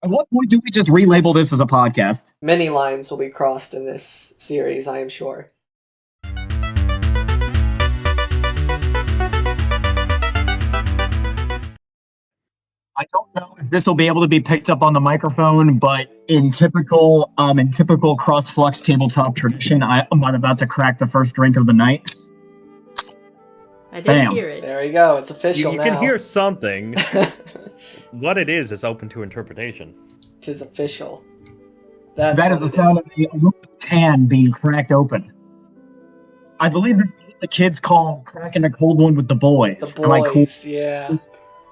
At what point do we just relabel this as a podcast? Many lines will be crossed in this series, I am sure. I don't know if this will be able to be picked up on the microphone, but in typical cross-flux tabletop tradition, I'm about to crack the first drink of the night. I did Bam. hear it. There you go, it's official You now. can hear something. What it is open to interpretation. Tis official. That is the sound of the aluminum can being cracked open. I believe that's what the kids call cracking a cold one with the boys. The boys, yeah.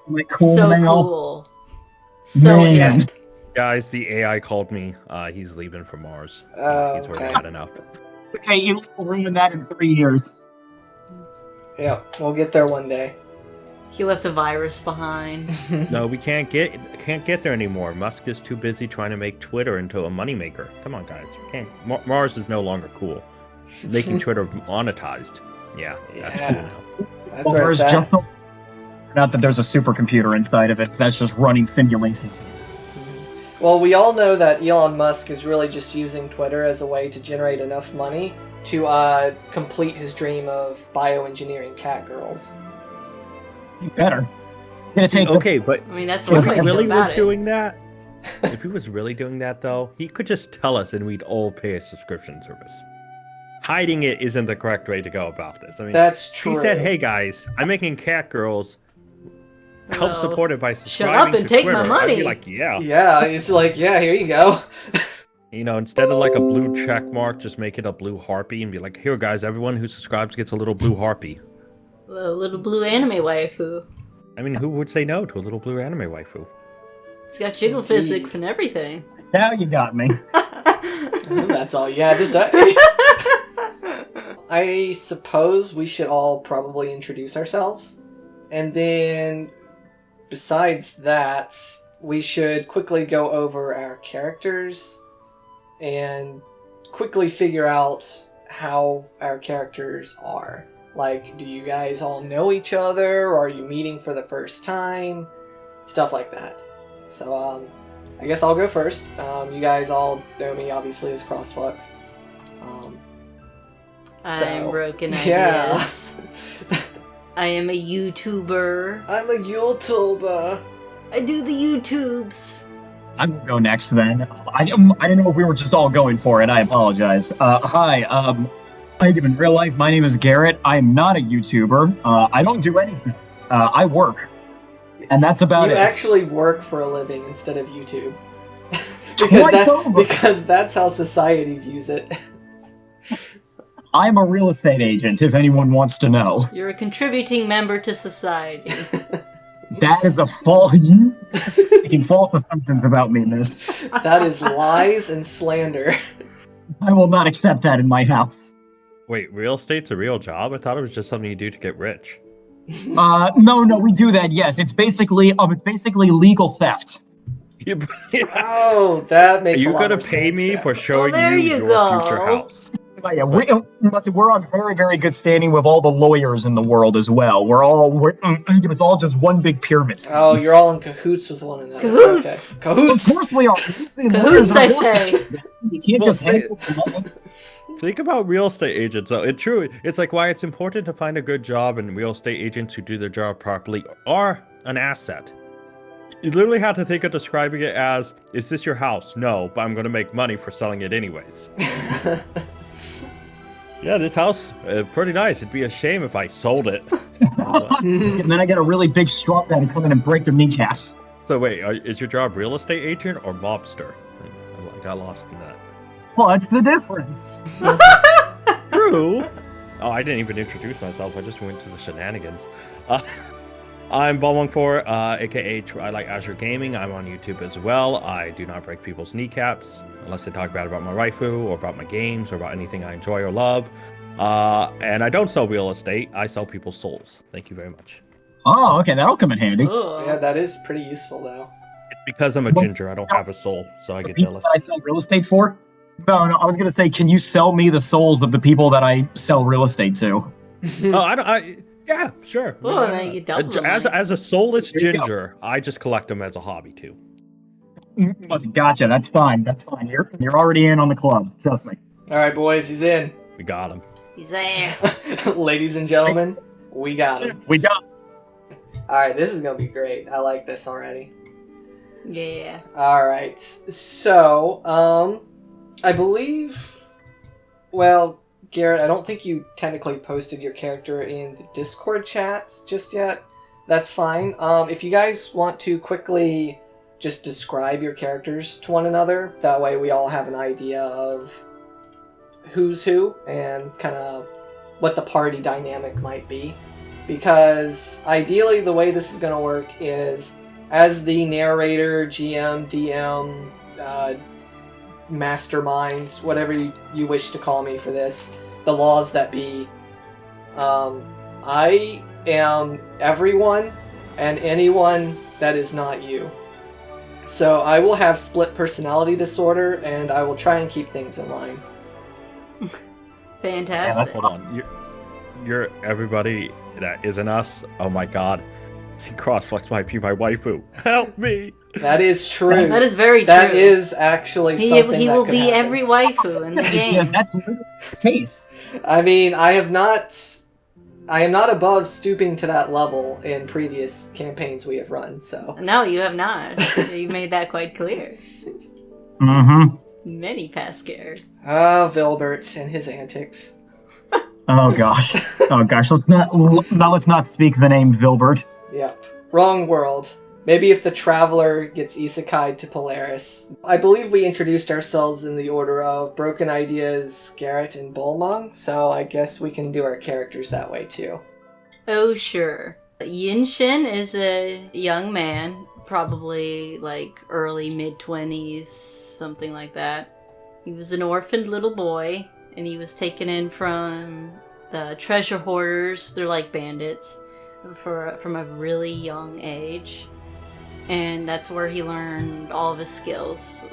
Am I cool So now? cool. So Man. epic. Guys, the AI called me. He's leaving for Mars. Oh, He's already okay. had enough. Okay, you will ruin that in 3 years. Yeah, we'll get there one day. He left a virus behind. No, we can't get there anymore. Musk is too busy trying to make Twitter into a moneymaker. Come on, guys. We can't. Mars is no longer cool. Making Twitter monetized. Yeah, that's cool now. That's where it's There's at. just not that there's a supercomputer inside of it that's just running simulations. Well, we all know that Elon Musk is really just using Twitter as a way to generate enough money to complete his dream of bioengineering cat girls. You better. Gonna take Okay, but I mean, that's if one he way to really go about was it. doing that, if he was really doing that though, he could just tell us and we'd all pay a subscription service. Hiding it isn't the correct way to go about this. I mean, That's true. he said, "Hey guys, I'm making cat girls. Help Well, support it by shut subscribing up and to take my Twitter." I'd money. be like, yeah. Yeah, it's like, yeah, here you go. You know, instead of like a blue check mark, just make it a blue harpy and be like, here guys, everyone who subscribes gets a little blue harpy. A little blue anime waifu. I mean, who would say no to a little blue anime waifu? It's got jiggle Indeed. physics and everything. Now you got me. That's all you had to say. I suppose we should all probably introduce ourselves. And then, besides that, we should quickly go over our characters and quickly figure out how our characters are. Like, do you guys all know each other? Or are you meeting for the first time? Stuff like that. So, I guess I'll go first. You guys all know me, obviously, as Crossflux. I'm broken ideas. Yeah. I am a YouTuber. I'm a YouTuber. I do the YouTubes. I'm gonna go next then. I didn't know if we were just all going for it. I apologize. Hi. In real life, my name is Garrett. I am not a YouTuber. I don't do anything. I work, and that's about You it. actually work for a living instead of YouTube. Quite over. because that's how society views it. I'm a real estate agent, if anyone wants to know. You're a contributing member to society. That is a false. You making false assumptions about me, miss. That is lies and slander. I will not accept that in my house. Wait, real estate's a real job? I thought it was just something you do to get rich. No, we do that. Yes, it's basically legal theft. Oh, that makes Are you a lot gonna more pay sense, me yeah. for showing Well, there you you your go. future house? Yeah, we're on very, very good standing with all the lawyers in the world as well. It's all just one big pyramid scheme. Oh, you're all in cahoots with one another. Cahoots! Okay. Of Cahoots! course we are. Cahoots, I say. You can't just handle money. Think about real estate agents, though. It's like why it's important to find a good job, and real estate agents who do their job properly are an asset. You literally have to think of describing it as, is this your house? No, but I'm going to make money for selling it anyways. Yeah, this house, pretty nice. It'd be a shame if I sold it. And then I get a really big straw man to come in and break their kneecaps. So wait, is your job real estate agent or mobster? I got lost in that. What's the difference? True. Oh, I didn't even introduce myself. I just went to the shenanigans. I'm Ball14, aka I like Azure Gaming. I'm on YouTube as well. I do not break people's kneecaps unless they talk bad about my waifu or about my games or about anything I enjoy or love. And I don't sell real estate. I sell people's souls. Thank you very much. Oh, okay, that'll come in handy. Ugh. Yeah, that is pretty useful, though. It's because I'm a ginger. I don't have a soul, so I The get people jealous. that I sell real estate for? No, I was gonna say, can you sell me the souls of the people that I sell real estate to? Oh, yeah, sure. Well, then you double the As money. a soulless There you go. ginger, I just collect them as a hobby too. Gotcha. That's fine. That's fine. You're already in on the club. Trust me. All right, boys, he's in. We got him. He's there. Ladies and gentlemen, we got him. We got. All right, this is gonna be great. I like this already. Yeah. All right, so I believe. Well, Garrett, I don't think you technically posted your character in the Discord chat just yet. That's fine. If you guys want to quickly just describe your characters to one another, that way we all have an idea of who's who and kind of what the party dynamic might be. Because ideally the way this is going to work is as the narrator, GM, DM, mastermind, whatever you wish to call me for this, the laws that be, I am everyone and anyone that is not you. So I will have split personality disorder and I will try and keep things in line. Fantastic. Hold on. You're everybody that isn't us. Oh my god. Crossflex might be my waifu. Help me. That is true. That is very true. That is actually something He that will could be happen. every waifu in the game. Yes, that's the case. I mean, I am not above stooping to that level in previous campaigns we have run, so. No, you have not. You made that quite clear. Mm-hmm. Many past cares. Ah, Vilbert and his antics. Oh gosh. Oh gosh. Let's not speak the name Vilbert. Yep. Wrong world. Maybe if the Traveler gets isekai'd to Polaris. I believe we introduced ourselves in the order of Broken Ideas, Garrett, and Bolmong, so I guess we can do our characters that way too. Oh, sure. Yinshen is a young man, probably like early mid-20s, something like that. He was an orphaned little boy, and he was taken in from the treasure hoarders. They're like bandits from a really young age. And that's where he learned all of his skills.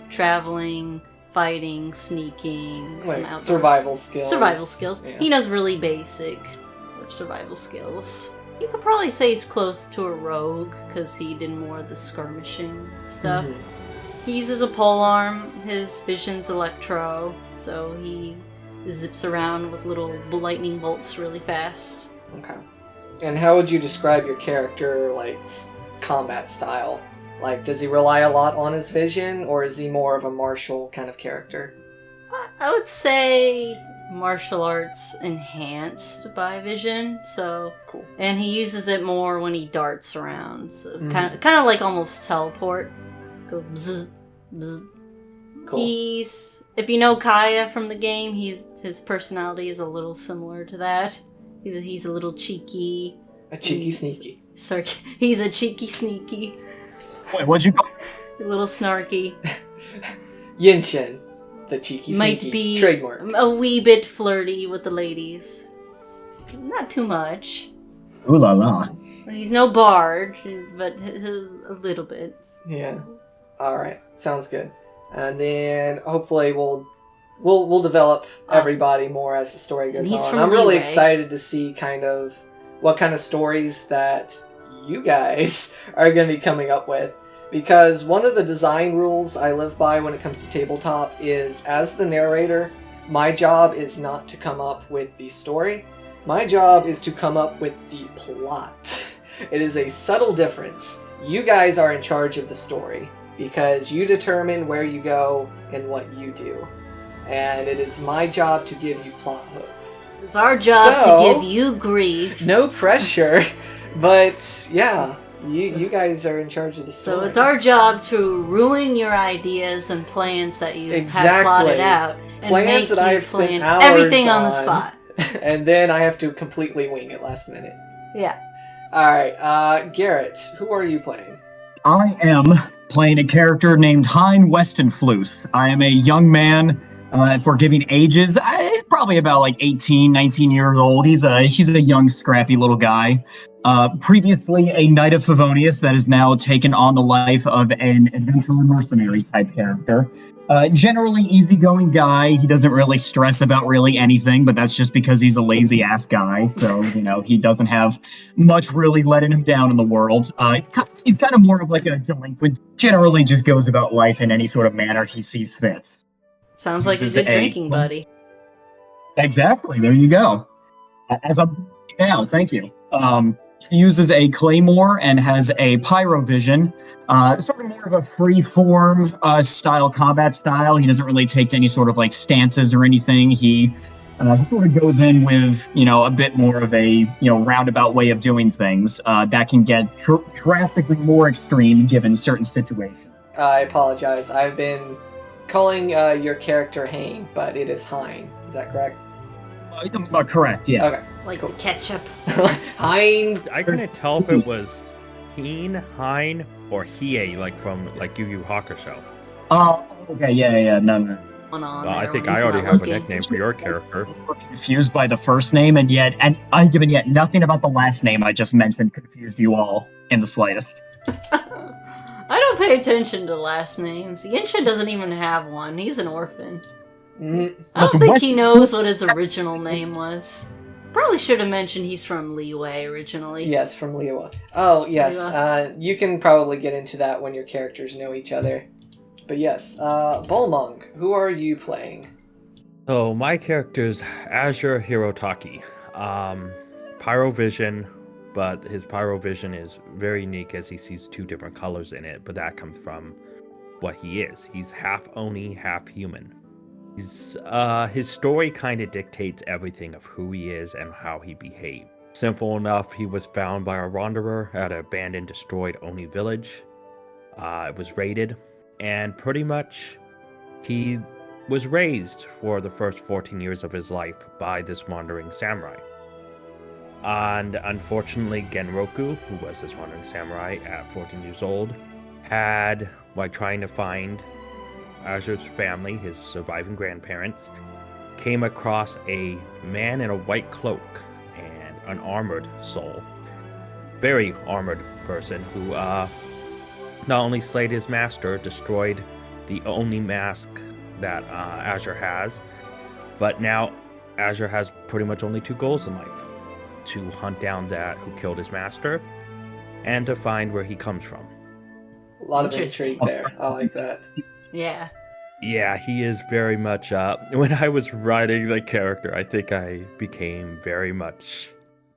Traveling, fighting, sneaking, some outdoors. Survival skills. Survival skills. Yeah. He knows really basic survival skills. You could probably say he's close to a rogue, because he did more of the skirmishing stuff. Mm-hmm. He uses a polearm, his vision's electro, so he zips around with little lightning bolts really fast. Okay. And how would you describe your character, like, combat style? Like, does he rely a lot on his vision, or is he more of a martial kind of character? I would say martial arts enhanced by vision, so... Cool. And he uses it more when he darts around, so kind of like almost teleport. Go bzz, bzz. Cool. If you know Kaya from the game, his personality is a little similar to that. He's a little cheeky. Sneaky. Sorry, he's a cheeky sneaky. Wait, what'd you call? A little snarky. Yinshen, the cheeky Might sneaky. be Trademark. a wee bit flirty with the ladies. Not too much. Ooh la la. He's no bard, but a little bit. Yeah. Alright, sounds good. And then hopefully we'll develop everybody more as the story goes he's on. from I'm really Liyue. excited to see kind of what kind of stories that you guys are going to be coming up with. Because one of the design rules I live by when it comes to tabletop is, as the narrator, my job is not to come up with the story. My job is to come up with the plot. It is a subtle difference. You guys are in charge of the story, because you determine where you go and what you do. And it is my job to give you plot hooks. It's our job to give you grief. No pressure, but yeah, you guys are in charge of the story. So it's our job to ruin your ideas and plans that you have plotted out. And plans make that I you have spent plan hours everything on the spot. And then I have to completely wing it last minute. Yeah. Alright, Garrett, who are you playing? I am playing a character named Heine Westenfluss. I am a young man, if we're giving ages, probably about like 18, 19 years old. He's a young, scrappy little guy. Previously a knight of Favonious that has now taken on the life of an adventurer mercenary type character. Generally easygoing guy. He doesn't really stress about really anything, but that's just because he's a lazy ass guy. So, he doesn't have much really letting him down in the world. He's kind of more of like a delinquent. Generally just goes about life in any sort of manner he sees fit. Sounds like a This good is drinking buddy. Exactly. There you go. As I'm now, thank you. He uses a claymore and has a pyrovision, sort of more of a free-form style combat style. He doesn't really take to any sort of like stances or anything. He sort of goes in with a bit more of a roundabout way of doing things that can get drastically more extreme given certain situations. I apologize. I've been calling your character Hain, but it is Hein. Is that correct? Correct. Yeah. Okay. Like ketchup. Hein. I couldn't tell if it was Teen, Hein, or Hiei, like from Yu Yu Hakusho. Oh, okay. Yeah. No. I think I already have a nickname for your character. We're confused by the first name, and yet nothing about the last name I just mentioned confused you all in the slightest. I don't pay attention to last names. Yinshen doesn't even have one. He's an orphan. I don't think he knows what his original name was. Probably should have mentioned he's from Liyue originally. Yes, from Liyue. Oh, yes. You can probably get into that when your characters know each other. But yes, Bulmung, who are you playing? So my character's Azure Hirotaki. Pyrovision, but his pyrovision is very unique as he sees two different colors in it, but that comes from what he is. He's half Oni, half human. His story kind of dictates everything of who he is and how he behaved. Simple enough, he was found by a wanderer at an abandoned, destroyed Oni village. It was raided, and pretty much he was raised for the first 14 years of his life by this wandering samurai. And unfortunately, Genroku, who was this wandering samurai at 14 years old, had, while trying to find Azure's family, his surviving grandparents, came across a man in a white cloak and an armored soul. Very armored person who not only slayed his master, destroyed the only mask that Azure has, but now Azure has pretty much only two goals in life: to hunt down that who killed his master and to find where he comes from. A lot of intrigue there. I like that. Yeah. Yeah, he is very much, when I was writing the character, I think I became very much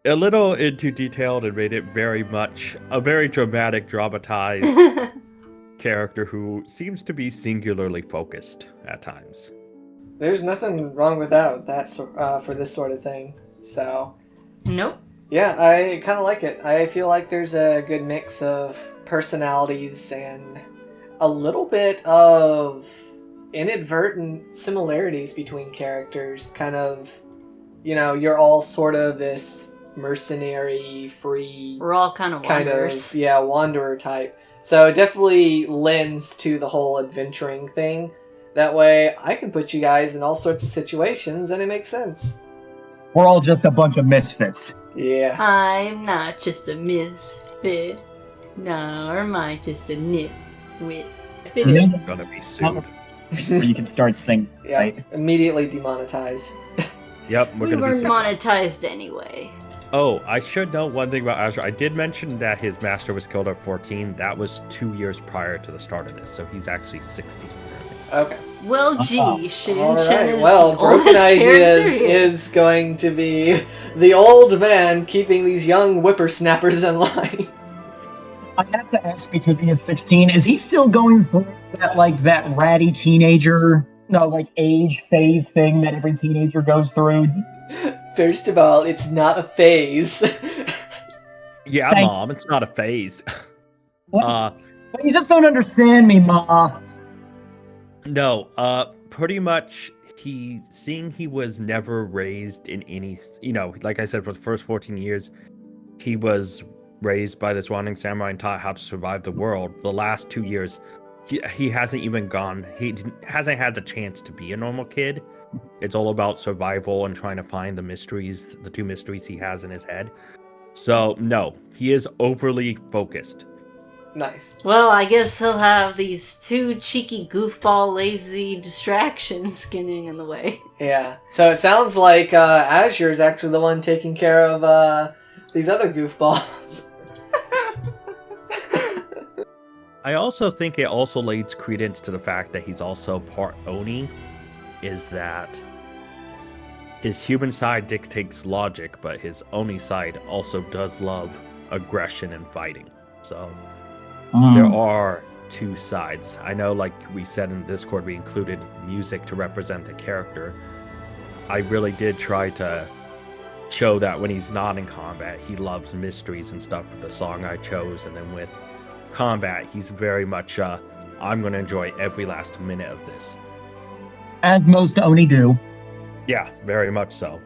a little into detailed and made it very much a very dramatic, dramatized character who seems to be singularly focused at times. There's nothing wrong with that for this sort of thing. So, Nope. yeah, I kind of like it. I feel like there's a good mix of personalities and a little bit of inadvertent similarities between characters. Kind of, you're all sort of this mercenary, free... We're all kind of wanderers. Wanderer type. So it definitely lends to the whole adventuring thing. That way, I can put you guys in all sorts of situations, and it makes sense. We're all just a bunch of misfits. Yeah. I'm not just a misfit. Nor am I just a nitwit. You're gonna be sued. You can start singing, Yeah, right? immediately demonetized. Yep, We gonna be weren't sued. monetized anyway. Oh, I should note one thing about Azure. I did mention that his master was killed at 14. That was 2 years prior to the start of this, so he's actually 16. Okay. Well, gee, Shin All Shin right. is Well, the Broken oldest Ideas character here. is going to be the old man keeping these young whippersnappers in line. I have to ask, because he is 16, is he still going through that ratty teenager, age phase thing that every teenager goes through? First of all, it's not a phase. Yeah, Mom, it's not a phase. What? But you just don't understand me, Ma. No, pretty much he was never raised in any, like I said, for the first 14 years, he was raised by this wandering samurai and taught how to survive the world. The last 2 years, he hasn't even hasn't had the chance to be a normal kid. It's all about survival and trying to find the two mysteries he has in his head. So, no, he is overly focused. Nice. Well, I guess he'll have these two cheeky goofball lazy distractions getting in the way. Yeah. So it sounds like Azure is actually the one taking care of these other goofballs. I also think it also lays credence to the fact that he's also part Oni, is that his human side dictates logic, but his Oni side also does love aggression and fighting. So there are two sides. I know, like we said in Discord, we included music to represent the character. I really did try to show that when he's not in combat, he loves mysteries and stuff with the song I chose, and then with combat, he's very much, I'm going to enjoy every last minute of this. As most Oni do. Yeah, very much so.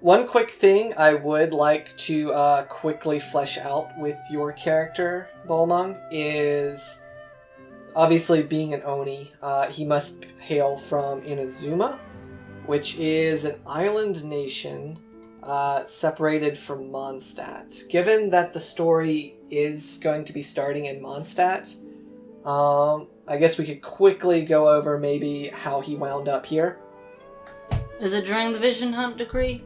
One quick thing I would like to quickly flesh out with your character, Bolmung, is obviously being an Oni, he must hail from Inazuma, which is an island nation separated from Mondstadt. Given that the story is going to be starting in Mondstadt, I guess we could quickly go over maybe how he wound up here. Is it during the Vision Hunt decree?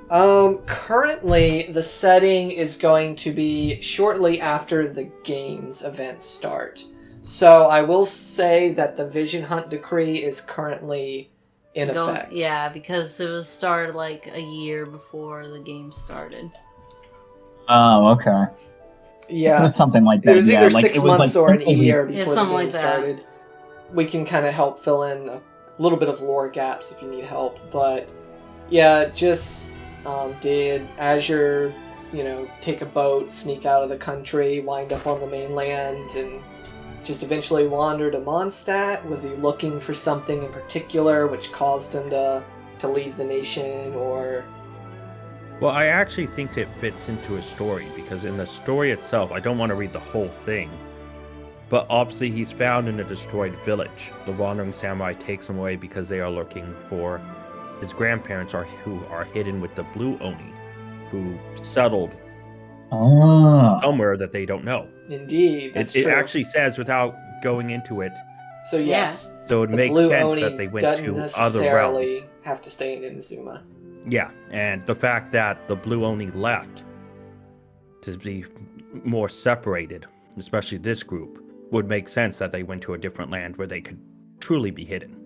Currently, the setting is going to be shortly after the game's events start. So I will say that the Vision Hunt decree is currently in effect. Yeah, because it was started like a year before the game started. Oh, okay. Yeah. It was something like that. It was either 6 months or an totally year before the something game like that. started. We can kind of help fill in a little bit of lore gaps if you need help, but yeah, just did Azure, take a boat, sneak out of the country, wind up on the mainland, and just eventually wander to Mondstadt? Was he looking for something in particular which caused him to leave the nation, or... Well, I actually think it fits into a story, because in the story itself, I don't want to read the whole thing, but obviously he's found in a destroyed village. The wandering samurai takes him away because they are looking for his grandparents who are hidden with the blue Oni, who settled somewhere that they don't know. Indeed, that's It true. actually says, without going into it, So yes, so it the makes blue sense Oni that they went doesn't to other necessarily realms. have to stay in Inazuma. Yeah, and the fact that the blue Oni left to be more separated, especially this group, would make sense that they went to a different land where they could truly be hidden.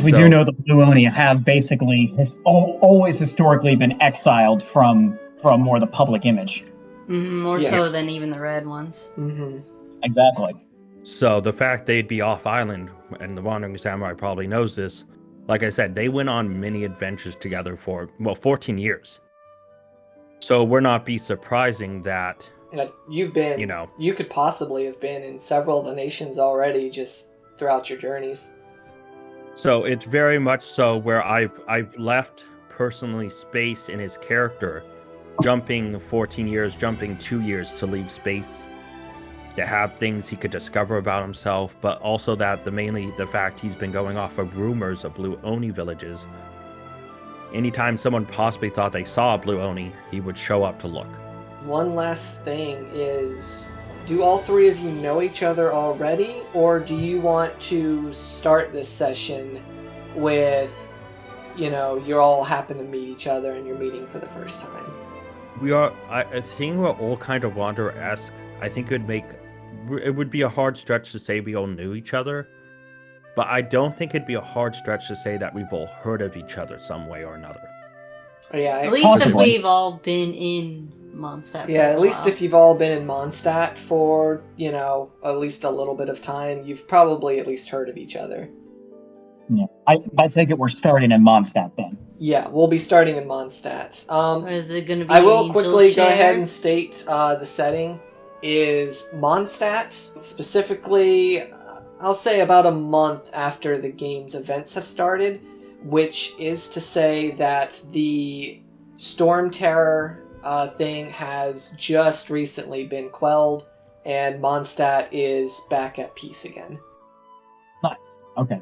We do know the Blue Oni have basically always historically been exiled from more the public image. More so than even the red ones. Mm-hmm. Exactly. So the fact they'd be off island, and the Wandering Samurai probably knows this, like I said, they went on many adventures together for, 14 years. So we're not be surprising that... You've been, you could possibly have been in several of the nations already just throughout your journeys. So it's very much so where I've left personally space in his character, jumping 14 years, jumping 2 years to leave space to have things he could discover about himself, but also that mainly the fact he's been going off of rumors of Blue Oni villages. Anytime someone possibly thought they saw a Blue Oni, he would show up to look. One last thing is, do all three of you know each other already, or do you want to start this session with, you all happen to meet each other and you're meeting for the first time? We are, I think we're all kind of Wanderer-esque. I think it would be a hard stretch to say we all knew each other, but I don't think it'd be a hard stretch to say that we've all heard of each other some way or another. Yeah, at least if we've all been in Mondstadt. Yeah, at least if you've all been in Mondstadt for, at least a little bit of time, you've probably at least heard of each other. Yeah, I take it we're starting in Mondstadt then. Yeah, we'll be starting in Mondstadt. Is it going to be I will quickly go ahead and state the setting is Mondstadt, specifically, I'll say about a month after the game's events have started, which is to say that the Storm Terror thing has just recently been quelled, and Mondstadt is back at peace again. Nice. Okay.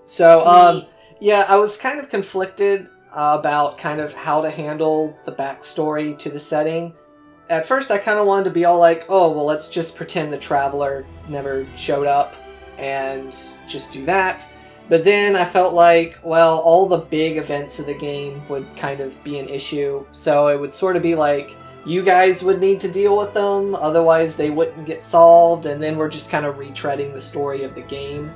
So, yeah, I was kind of conflicted about kind of how to handle the backstory to the setting. At first, I kind of wanted to be all like, oh, well, let's just pretend the Traveler never showed up and just do that. But then I felt like, well, all the big events of the game would kind of be an issue. So it would sort of be like, you guys would need to deal with them, otherwise they wouldn't get solved, and then we're just kind of retreading the story of the game.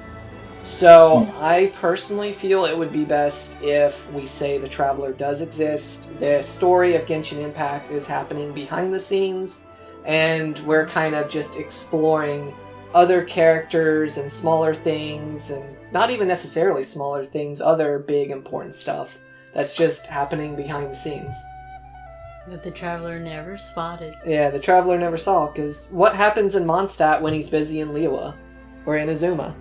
So I personally feel it would be best if we say the Traveler does exist, the story of Genshin Impact is happening behind the scenes, and we're kind of just exploring other characters and smaller things, and not even necessarily smaller things, other big important stuff that's just happening behind the scenes. That the Traveler never spotted. Yeah, the Traveler never saw, because what happens in Mondstadt when he's busy in Liyue? Or in Azuma?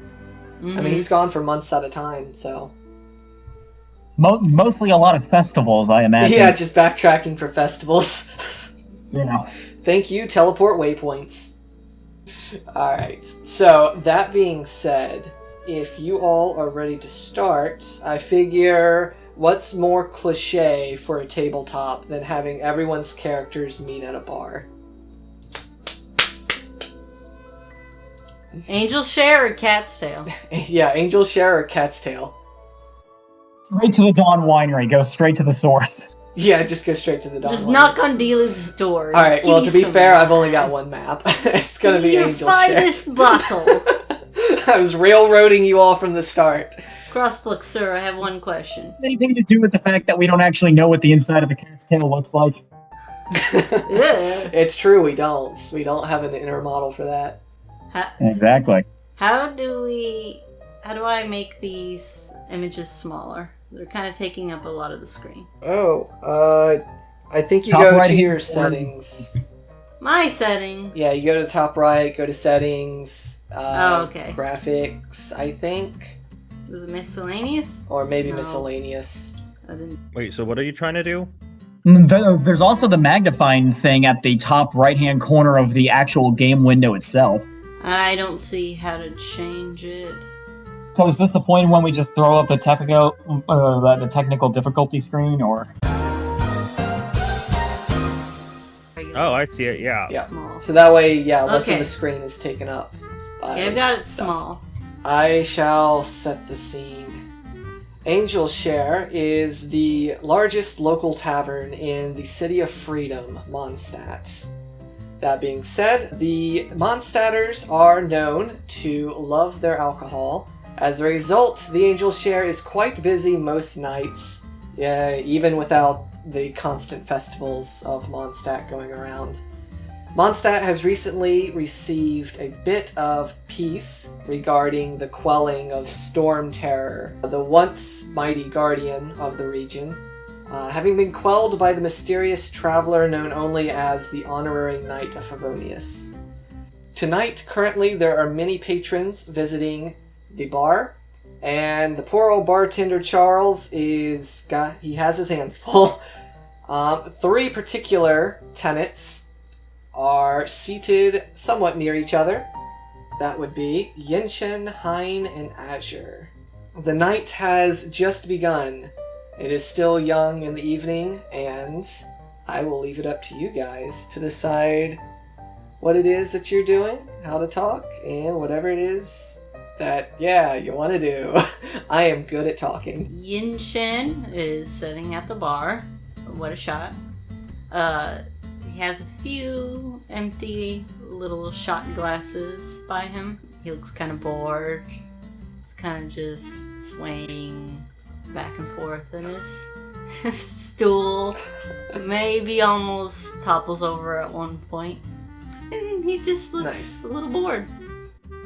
I mean, he's gone for months at a time, so... Mostly a lot of festivals, I imagine. Yeah, just backtracking for festivals. Yeah. Thank you, teleport waypoints. Alright, so that being said, if you all are ready to start, I figure what's more cliche for a tabletop than having everyone's characters meet at a bar? Angel Share or Cat's Tail? Yeah, Angel Share or Cat's Tail? Straight to the Dawn Winery. Go straight to the source. Yeah, just go straight to the Dawn Just Winery. knock on Delu's door. Alright, Give well, me to be some fair, wine. I've only got one map. It's gonna be Your Angel Share. finest bottle. I was railroading you all from the start. Crossflux, sir, I have one question. Anything to do with the fact that we don't actually know what the inside of a cat's tail looks like? Ugh. It's true, we don't. We don't have an inner model for that. Exactly. How do I make these images smaller? They're kind of taking up a lot of the screen. Oh, I think you Top go right to hand your corner. settings. My setting. Yeah, you go to the top right, go to settings, okay. graphics, I think. Is it miscellaneous? Or maybe No. miscellaneous. I didn't. Wait, so what are you trying to do? There's also the magnifying thing at the top right-hand corner of the actual game window itself. I don't see how to change it. So is this the point when we just throw up the technical difficulty screen, or? Regular. Oh, I see it, yeah. Yeah. Small. So that way, yeah, less Okay. of the screen is taken up by Yeah, I've got it stuff. small. I shall set the scene. Angel Share is the largest local tavern in the City of Freedom, Mondstadt. That being said, the Mondstadters are known to love their alcohol. As a result, the Angel Share is quite busy most nights, even without the constant festivals of Mondstadt going around. Mondstadt has recently received a bit of peace regarding the quelling of Storm Terror, the once mighty guardian of the region, having been quelled by the mysterious traveler known only as the Honorary Knight of Favonious. Tonight, currently, there are many patrons visiting the bar, and the poor old bartender Charles he has his hands full. Three particular tenants are seated somewhat near each other. That would be Yinshen, Heine, and Azure. The night has just begun. It is still young in the evening, and I will leave it up to you guys to decide what it is that you're doing, how to talk, and whatever it is that, you want to do. I am good at talking. Yinshen is sitting at the bar. What a shot. He has a few empty little shot glasses by him. He looks kind of bored. He's kind of just swaying back and forth in his stool. Maybe almost topples over at one point. And he just looks Nice. a little bored.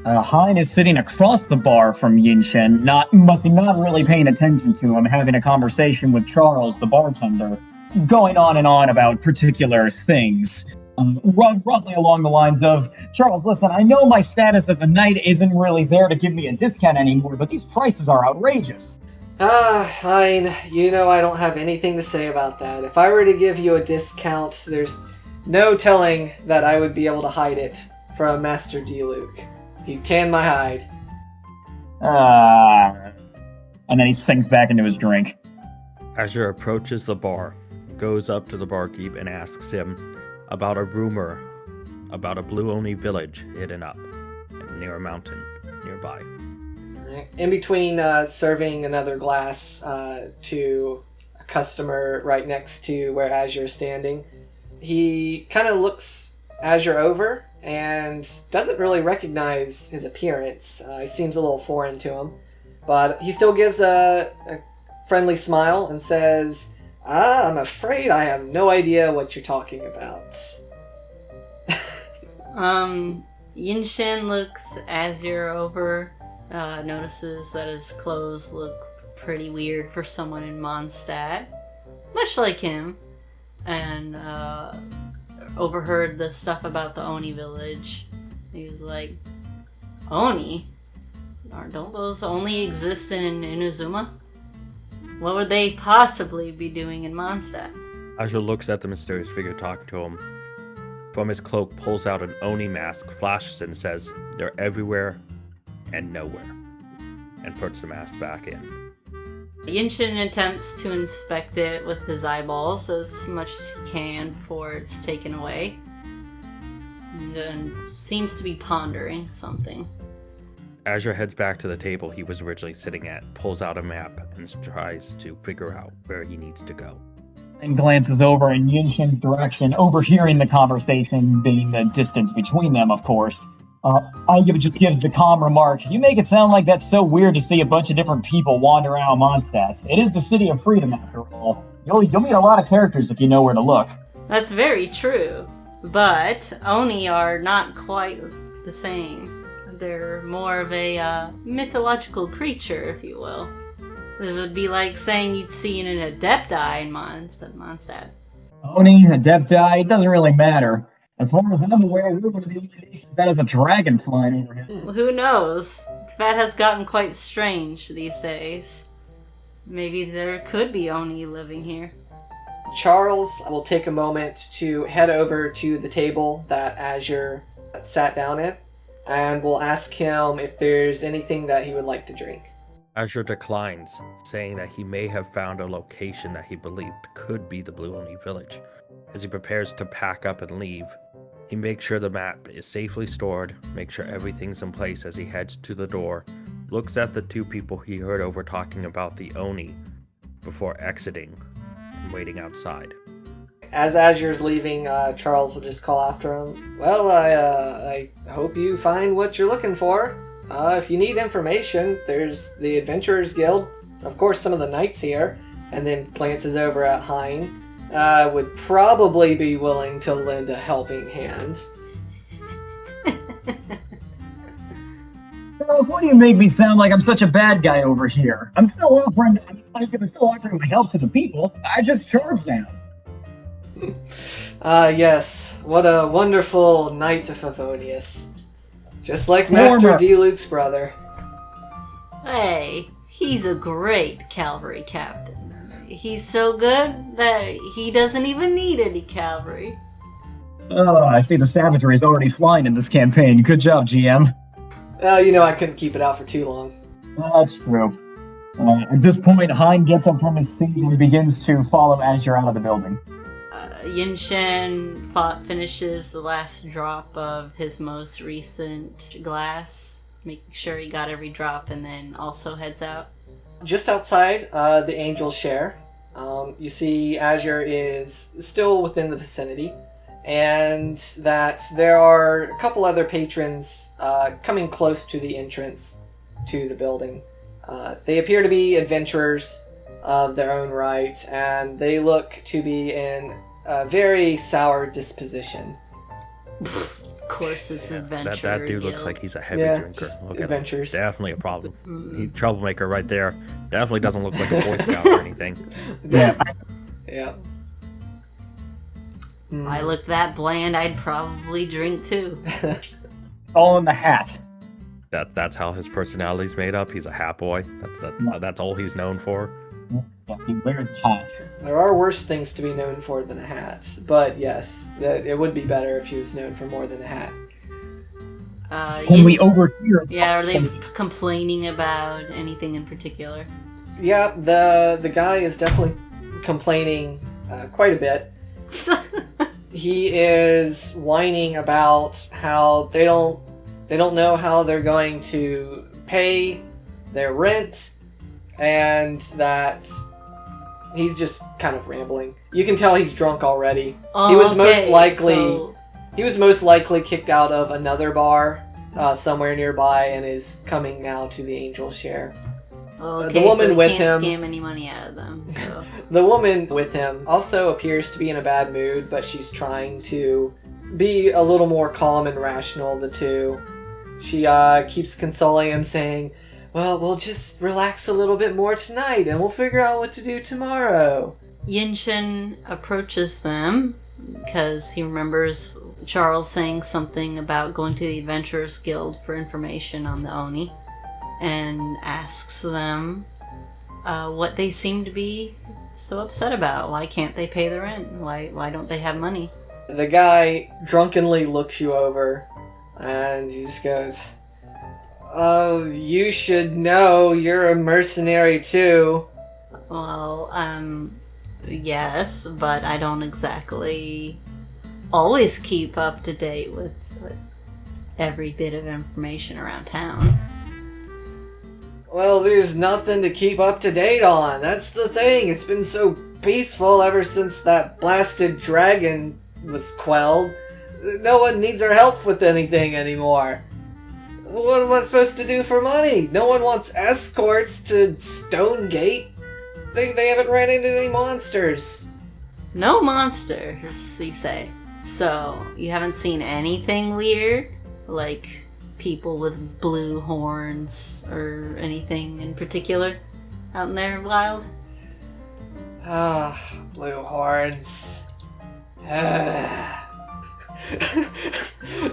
Hein is sitting across the bar from Yinshen, not really paying attention to him, having a conversation with Charles, the bartender, going on and on about particular things. Roughly along the lines of, Charles, listen, I know my status as a knight isn't really there to give me a discount anymore, but these prices are outrageous. Hein, you know I don't have anything to say about that. If I were to give you a discount, there's no telling that I would be able to hide it from Master D-Luke. He'd tan my hide. And then he sinks back into his drink. Azure approaches the bar, goes up to the barkeep and asks him about a rumor about a Blue Oni village hidden up near a mountain nearby. In between serving another glass to a customer right next to where Azure is standing, he kind of looks Azure over and doesn't really recognize his appearance. He seems a little foreign to him, but he still gives a friendly smile and says, I'm afraid I have no idea what you're talking about. Yinshen looks Azure over, notices that his clothes look pretty weird for someone in Mondstadt, much like him, and overheard the stuff about the Oni village. He was like, Oni? Don't those only exist in Inazuma? What would they possibly be doing in Mondstadt? Azure looks at the mysterious figure talking to him. From his cloak, pulls out an Oni mask, flashes it, and says, they're everywhere and nowhere, and puts the mask back in. Yinshen attempts to inspect it with his eyeballs as much as he can before it's taken away, and seems to be pondering something. Azure heads back to the table he was originally sitting at, pulls out a map, and tries to figure out where he needs to go. And glances over in Yinshen's direction, overhearing the conversation, being the distance between them, of course. Just gives the calm remark, you make it sound like that's so weird to see a bunch of different people wander around Mondstadt. It is the city of freedom, after all. You'll meet a lot of characters if you know where to look. That's very true, but Oni are not quite the same. They're more of a mythological creature, if you will. It would be like saying you'd see an Adepti in Mondstadt. Oni, Adepti, it doesn't really matter. As far as I'm aware, we're one of the only nations that has a dragon flying over here. Who knows? Teyvat has gotten quite strange these days. Maybe there could be Oni living here. Charles will take a moment to head over to the table that Azure sat down at, and will ask him if there's anything that he would like to drink. Azure declines, saying that he may have found a location that he believed could be the Blue Oni village. As he prepares to pack up and leave, he makes sure the map is safely stored, makes sure everything's in place as he heads to the door, looks at the two people he heard over talking about the Oni before exiting and waiting outside. As Azure's leaving, Charles will just call after him. Well, I hope you find what you're looking for. If you need information, there's the Adventurers Guild, of course some of the knights here, and then glances over at Heine. Would probably be willing to lend a helping hand. Charles, why do you make me sound like I'm such a bad guy over here? I'm still offering my help to the people. I just charge them. Yes. What a wonderful knight of Favonious. Just like Master D-Luke's brother. Hey, he's a great cavalry captain. He's so good that he doesn't even need any cavalry. Oh, I see the savagery is already flying in this campaign. Good job, GM. I couldn't keep it out for too long. That's true. At this point, Heine gets up from his seat and begins to follow Azure out of the building. Yinshen finishes the last drop of his most recent glass, making sure he got every drop, and then also heads out. Just outside the Angel's Share, you see Azure is still within the vicinity, and that there are a couple other patrons coming close to the entrance to the building. They appear to be adventurers of their own right, and they look to be in a very sour disposition. Of course, it's adventure. That dude guild. looks like he's a heavy drinker. Just Look adventures. at him. Definitely a problem. He's troublemaker right there. Definitely doesn't look like a Boy Scout or anything. Yeah. Yeah. I look that bland, I'd probably drink too. All in the hat. That's how his personality's made up. He's a hat boy. That's all he's known for. Yes, he wears a hat. There are worse things to be known for than a hat, but yes, it would be better if he was known for more than a hat. When we overhear... Yeah, are they complaining about anything in particular? Yeah, the guy is definitely complaining quite a bit. He is whining about how they don't know how they're going to pay their rent, and that he's just kind of rambling. You can tell he's drunk already. Oh, he was okay, most likely kicked out of another bar somewhere nearby and is coming now to the Angel Share. Okay, the woman so with can't him scam any money out of them. So the woman with him also appears to be in a bad mood, but she's trying to be a little more calm and rational, the two. She keeps consoling him, saying, well, we'll just relax a little bit more tonight, and we'll figure out what to do tomorrow. Yinshen approaches them because he remembers Charles saying something about going to the Adventurers Guild for information on the Oni, and asks them what they seem to be so upset about. Why can't they pay the rent? Why don't they have money? The guy drunkenly looks you over, and he just goes, you should know you're a mercenary too. Well, yes, but I don't exactly always keep up to date with every bit of information around town. Well, there's nothing to keep up to date on. That's the thing. It's been so peaceful ever since that blasted dragon was quelled. No one needs our help with anything anymore. What am I supposed to do for money? No one wants escorts to Stonegate. They haven't ran into any monsters. No monsters, you say? So, you haven't seen anything weird? Like people with blue horns or anything in particular out in their wild? Blue horns.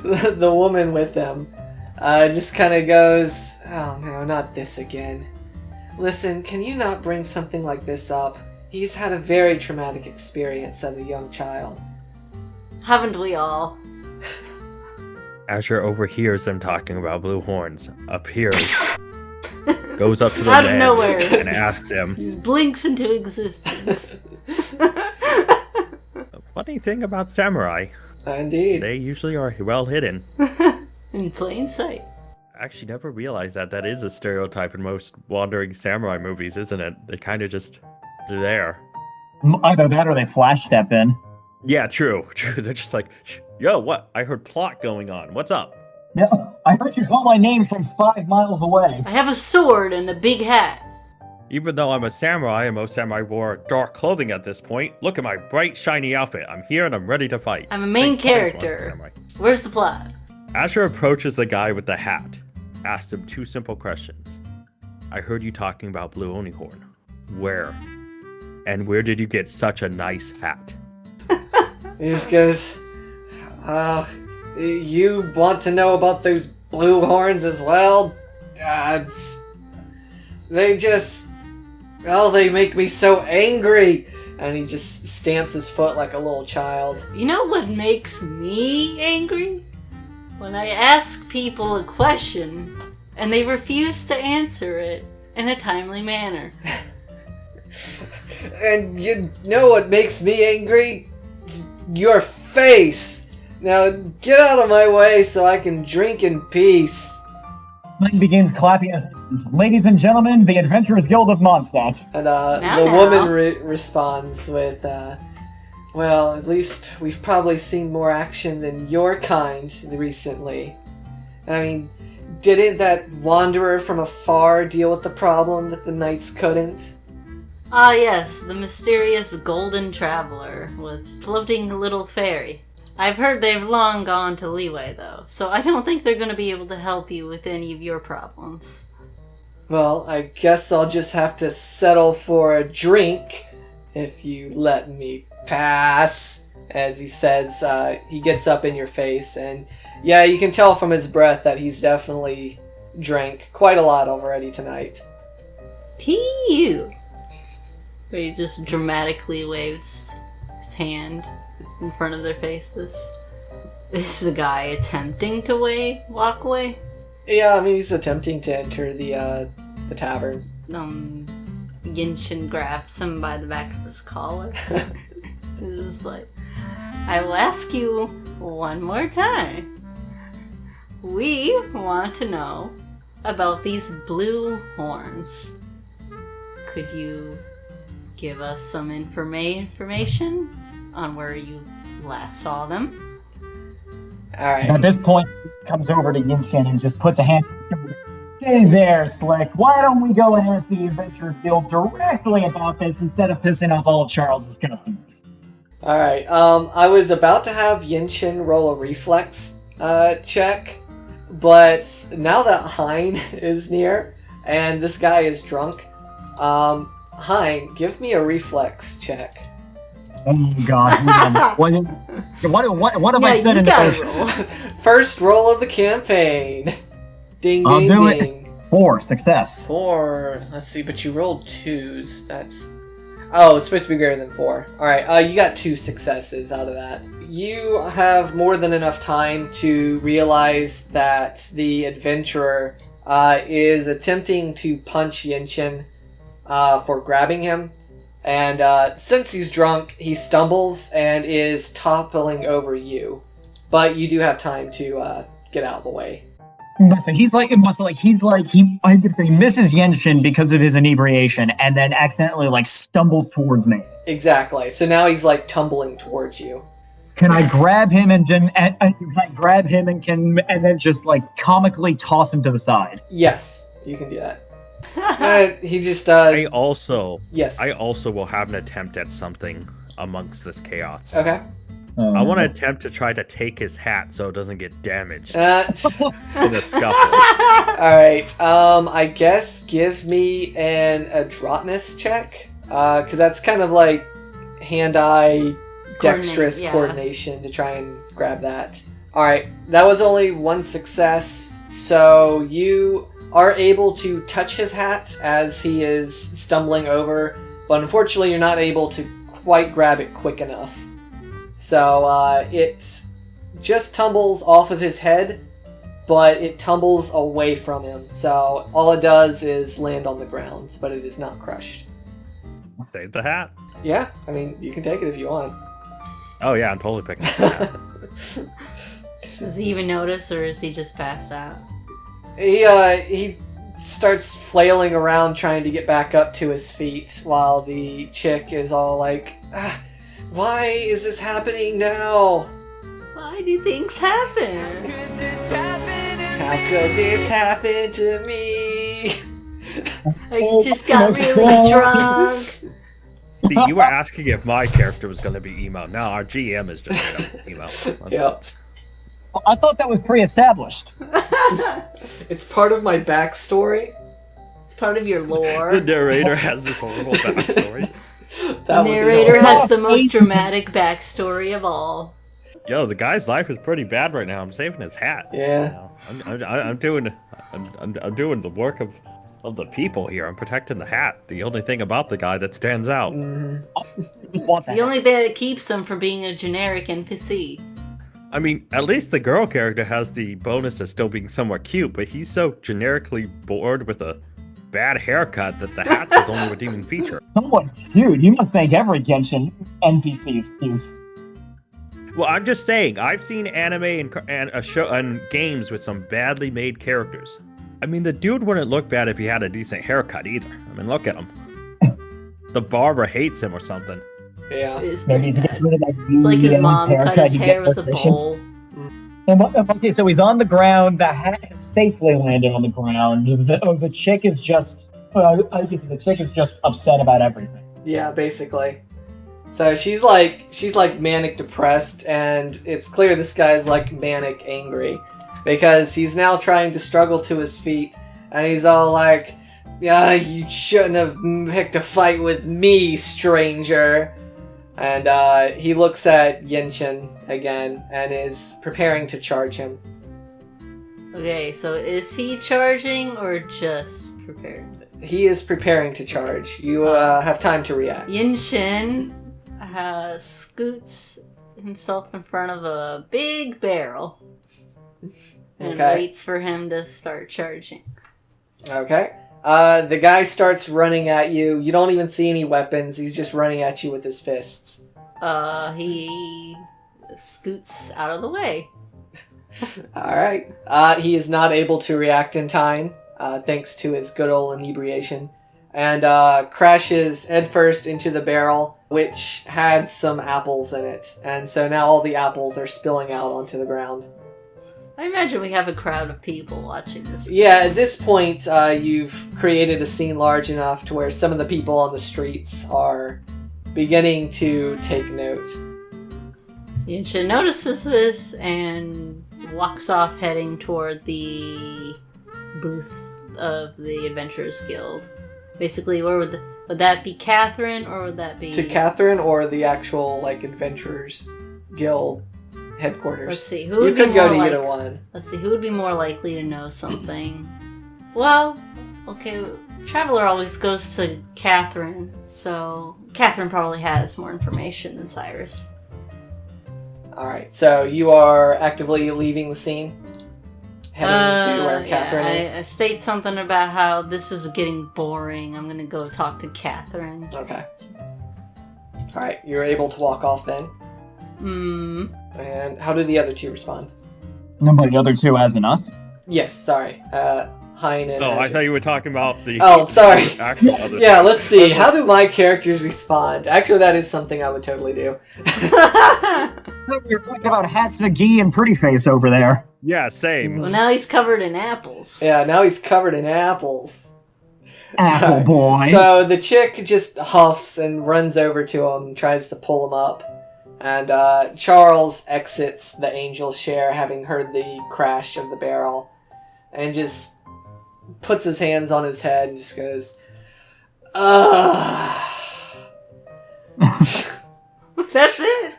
The woman with them just kind of goes, oh no, not this again. Listen, can you not bring something like this up? He's had a very traumatic experience as a young child. Haven't we all? Azure overhears them talking about blue horns, appears, goes up to the Out of man nowhere. and asks him, Just blinks into existence. funny thing about samurai, Indeed. they usually are well hidden. In plain sight. I actually never realized that is a stereotype in most wandering samurai movies, isn't it? They kind of just, they're there. Either that or they flash step in. Yeah, true. They're just like, yo, what? I heard plot going on. What's up? Yeah, I heard you call my name from 5 miles away. I have a sword and a big hat. Even though I'm a samurai and most samurai wore dark clothing at this point, look at my bright, shiny outfit. I'm here and I'm ready to fight. I'm a main character. Samurai. Where's the plot? Azure approaches the guy with the hat, asks him 2 simple questions. I heard you talking about Blue Onihorn. Where? And where did you get such a nice hat? He just goes, you want to know about those blue horns as well? They just, they make me so angry. And he just stamps his foot like a little child. You know what makes me angry? When I ask people a question and they refuse to answer it in a timely manner. And you know what makes me angry? It's your face! Now get out of my way so I can drink in peace. Then begins clapping his hands. Ladies and gentlemen, the Adventurers Guild of Mondstadt. And the woman responds with, well, at least we've probably seen more action than your kind recently. I mean, didn't that wanderer from afar deal with the problem that the knights couldn't? Ah yes, the mysterious golden traveler with floating little fairy. I've heard they've long gone to Liyue though, so I don't think they're going to be able to help you with any of your problems. Well, I guess I'll just have to settle for a drink if you let me pass. As he says, he gets up in your face, and yeah, you can tell from his breath that he's definitely drank quite a lot already tonight. Pew! He just dramatically waves his hand in front of their faces. Is the guy attempting to walk away? Yeah, I mean, he's attempting to enter the tavern. Yinshen grabs him by the back of his collar. This is like, I will ask you one more time. We want to know about these blue horns. Could you give us some information on where you last saw them? Alright. At this point, he comes over to Yinshen and just puts a hand on his shoulder. Hey there, Slick. Why don't we go and ask the Adventure Guild directly about this instead of pissing off all of Charles's customers? Alright, I was about to have Yinshen roll a reflex check, but now that Heine is near and this guy is drunk, Heine, give me a reflex check. Oh God! What have I said in the first? Roll. First roll of the campaign. Ding, I'll ding, do it. ding. 4, success. 4. Let's see, but you rolled 2s. That's... Oh, it's supposed to be greater than 4. Alright, you got 2 successes out of that. You have more than enough time to realize that the adventurer is attempting to punch Yinshen for grabbing him. And since he's drunk, he stumbles and is toppling over you. But you do have time to get out of the way. He misses Yinshen because of his inebriation, and then accidentally stumbles towards me. Exactly. So now he's tumbling towards you. Can I grab him and then just comically toss him to the side? Yes, you can do that. He just I also will have an attempt at something amongst this chaos. Okay. I want to attempt to try to take his hat so it doesn't get damaged in Uh, a scuffle. Alright, I guess give me an adroitness check. Because that's kind of like hand-eye dexterous coordination to try and grab that. Alright, that was only 1 success, so you are able to touch his hat as he is stumbling over, but unfortunately you're not able to quite grab it quick enough. So it just tumbles off of his head, but it tumbles away from him. So all it does is land on the ground, but it is not crushed. Save the hat. Yeah, I mean, you can take it if you want. Oh yeah, I'm totally picking up the hat. Does he even notice, or is he just passed out? He starts flailing around trying to get back up to his feet while the chick is all like, why is this happening now? Why do things happen? How could this happen to me? I just got really drunk. See, you were asking if my character was going to be emo. Now our GM is just emo. Yep. I thought that was pre-established. It's part of my backstory. It's part of your lore. The narrator has this horrible backstory. The narrator has the most dramatic backstory of all. Yo, the guy's life is pretty bad right now. I'm saving his hat. Yeah. I'm doing the work of the people here. I'm protecting the hat. The only thing about the guy that stands out. It's the only thing that keeps him from being a generic NPC. I mean, at least the girl character has the bonus of still being somewhat cute, but he's so generically bored with a bad haircut that the hat's his only redeeming feature. Somewhat cute. You must think every Genshin NPC is cute. Well, I'm just saying, I've seen anime and games with some badly made characters. I mean, the dude wouldn't look bad if he had a decent haircut either. I mean, look at him. The barber hates him or something. Yeah. It's Maybe to get rid of that It's like his mom cut his you hair get with a bowl. Okay, so he's on the ground. The hat has safely landed on the ground. The chick is just, I guess the chick is just upset about everything. Yeah, basically. So she's manic depressed, and it's clear this guy's manic angry because he's now trying to struggle to his feet, and he's all like, "Yeah, you shouldn't have picked a fight with me, stranger." And he looks at Yinshen again and is preparing to charge him. Okay, so is he charging or just preparing? He is preparing to charge. You have time to react. Yinshen scoots himself in front of a big barrel and Okay. waits for him to start charging. Okay. The guy starts running at you. You don't even see any weapons. He's just running at you with his fists. He scoots out of the way. Alright. He is not able to react in time, thanks to his good old inebriation, and crashes headfirst into the barrel, which had some apples in it. And so now all the apples are spilling out onto the ground. I imagine we have a crowd of people watching this. Yeah, at this point, you've created a scene large enough to where some of the people on the streets are beginning to take note. Yinshen notices this and walks off heading toward the booth of the Adventurers Guild. Basically, where would that be Catherine, or would that be... To Catherine or the actual, Adventurers Guild headquarters? Let's see, You could go to either one. Let's see, who would be more likely to know something? Well, okay, Traveler always goes to Catherine, so Catherine probably has more information than Cyrus. Alright, so you are actively leaving the scene? Heading to where Catherine is? I state something about how this is getting boring. I'm gonna go talk to Catherine. Okay. Alright, you're able to walk off then. And how did the other two respond? Nobody, the other two as in us? Yes, sorry. Heine and I Azure. thought you were talking about the... Oh, sorry. Actual other Yeah, let's see. How do my characters respond? Actually, that is something I would totally do. You're talking about Hats McGee and Pretty Face over there. Yeah, same. Well, now he's covered in apples. Yeah, now he's covered in apples. Apple boy. So the chick just huffs and runs over to him, tries to pull him up. And Charles exits the Angel's Share, having heard the crash of the barrel, and just puts his hands on his head and just goes, ugh. That's it?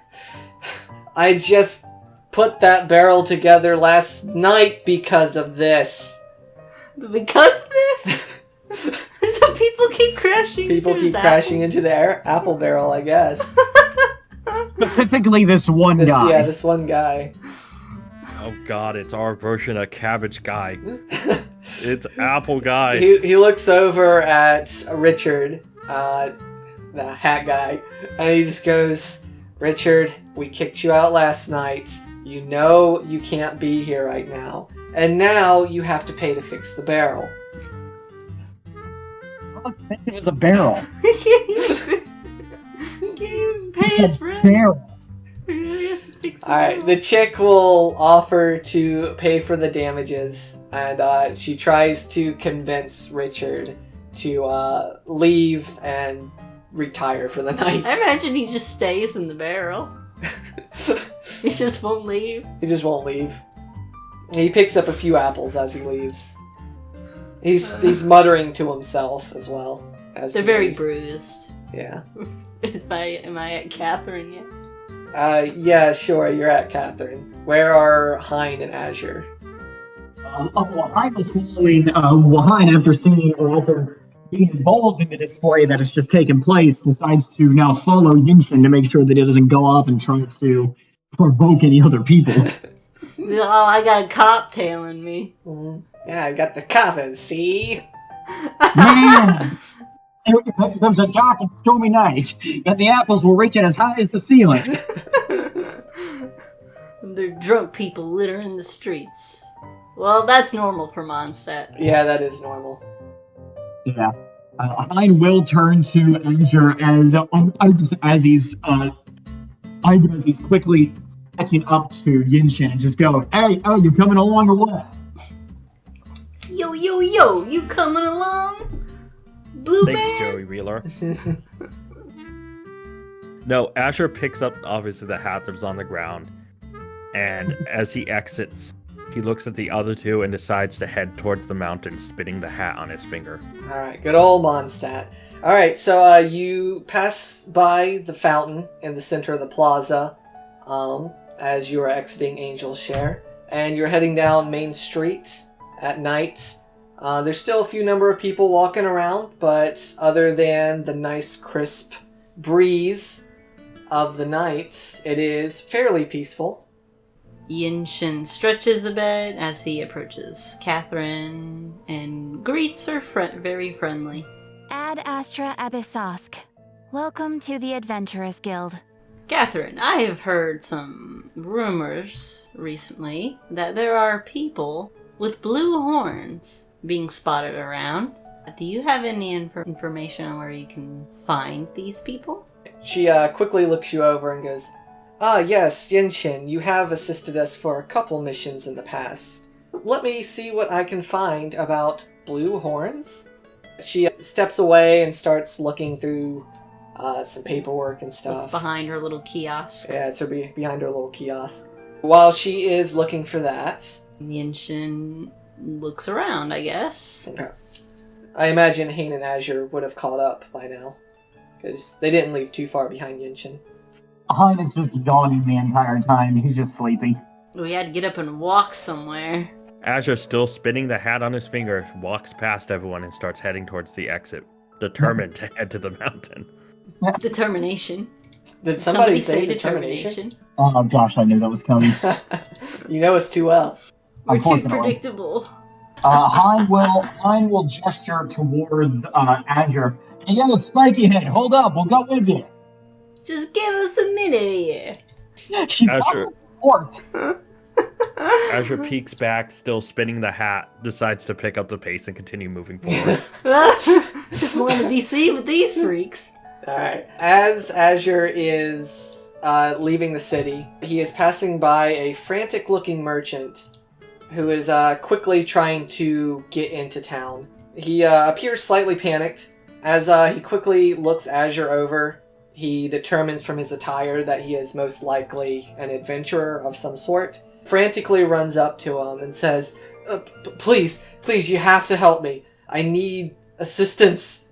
I just put that barrel together last night because of this. Because of this? So people keep crashing People into keep his crashing apples? into the apple barrel, I guess. Specifically this one guy. Yeah, this one guy. Oh god, it's our version of Cabbage Guy. It's Apple Guy. He looks over at Richard, the hat guy, and he just goes, Richard, we kicked you out last night. You know you can't be here right now. And now you have to pay to fix the barrel. How expensive is a barrel? He can't even pay his rent. Barrel. Alright, the chick will offer to pay for the damages, and she tries to convince Richard to leave and retire for the night. I imagine he just stays in the barrel. He just won't leave. He just won't leave. He picks up a few apples as he leaves. He's muttering to himself as well. As They're he very leaves. bruised. Yeah. Am I at Catherine yet? Yeah, sure, you're at Catherine. Where are Heine and Azure? Heine was following Heine after seeing or after being involved in the display that has just taken place, decides to now follow Yinshen to make sure that he doesn't go off and try to provoke any other people. Oh, I got a cop tailing me. Mm-hmm. Yeah, I got the coffins, see? Man! It was a dark and stormy night, and the apples were reaching as high as the ceiling. They're drunk people littering the streets. Well, that's normal for Mondstadt. Yeah, that is normal. Yeah. Heine will turn to Azure as he's quickly catching up to Yinshen and just go, hey, you coming along or what? Yo, you coming along? Blue Thanks, man? Joey Wheeler. No, Azure picks up, obviously, the hat that was on the ground. And as he exits, he looks at the other two and decides to head towards the mountain, spinning the hat on his finger. Alright, good old Mondstadt. Alright, so you pass by the fountain in the center of the plaza as you are exiting Angel's Share. And you're heading down Main Street at night. There's still a few number of people walking around, but other than the nice crisp breeze of the night, it is fairly peaceful. Yinshen stretches a bit as he approaches Catherine and greets her very friendly. Ad Astra Abyssosk. Welcome to the Adventurers Guild. Catherine, I have heard some rumors recently that there are people with blue horns being spotted around. Do you have any information on where you can find these people? She quickly looks you over and goes, "Ah, yes, Genshin, you have assisted us for a couple missions in the past. Let me see what I can find about blue horns." She steps away and starts looking through some paperwork and stuff. What's behind her little kiosk? Yeah, it's behind her little kiosk. While she is looking for that, Yinshen looks around, I guess. okay. I imagine Heine and Azure would have caught up by now, because they didn't leave too far behind Yinshen. Hein is just yawning the entire time. He's just sleepy. We had to get up and walk somewhere. Azure, still spinning the hat on his finger, walks past everyone and starts heading towards the exit, determined to head to the mountain. Determination. Did somebody say determination? Oh gosh, I knew that was coming. You know us too well. We're too Unfortunately. predictable. Hein will gesture towards Azure. And yeah, spiky head, hold up, we'll go with you. Just give us a minute here. She's Azure. Pork. Azure peeks back, still spinning the hat, decides to pick up the pace and continue moving forward. Just want to be seen with these freaks. Alright. As Azure is leaving the city, he is passing by a frantic-looking merchant who is quickly trying to get into town. He appears slightly panicked. As he quickly looks Azure over, he determines from his attire that he is most likely an adventurer of some sort. Frantically runs up to him and says, please, you have to help me. I need assistance.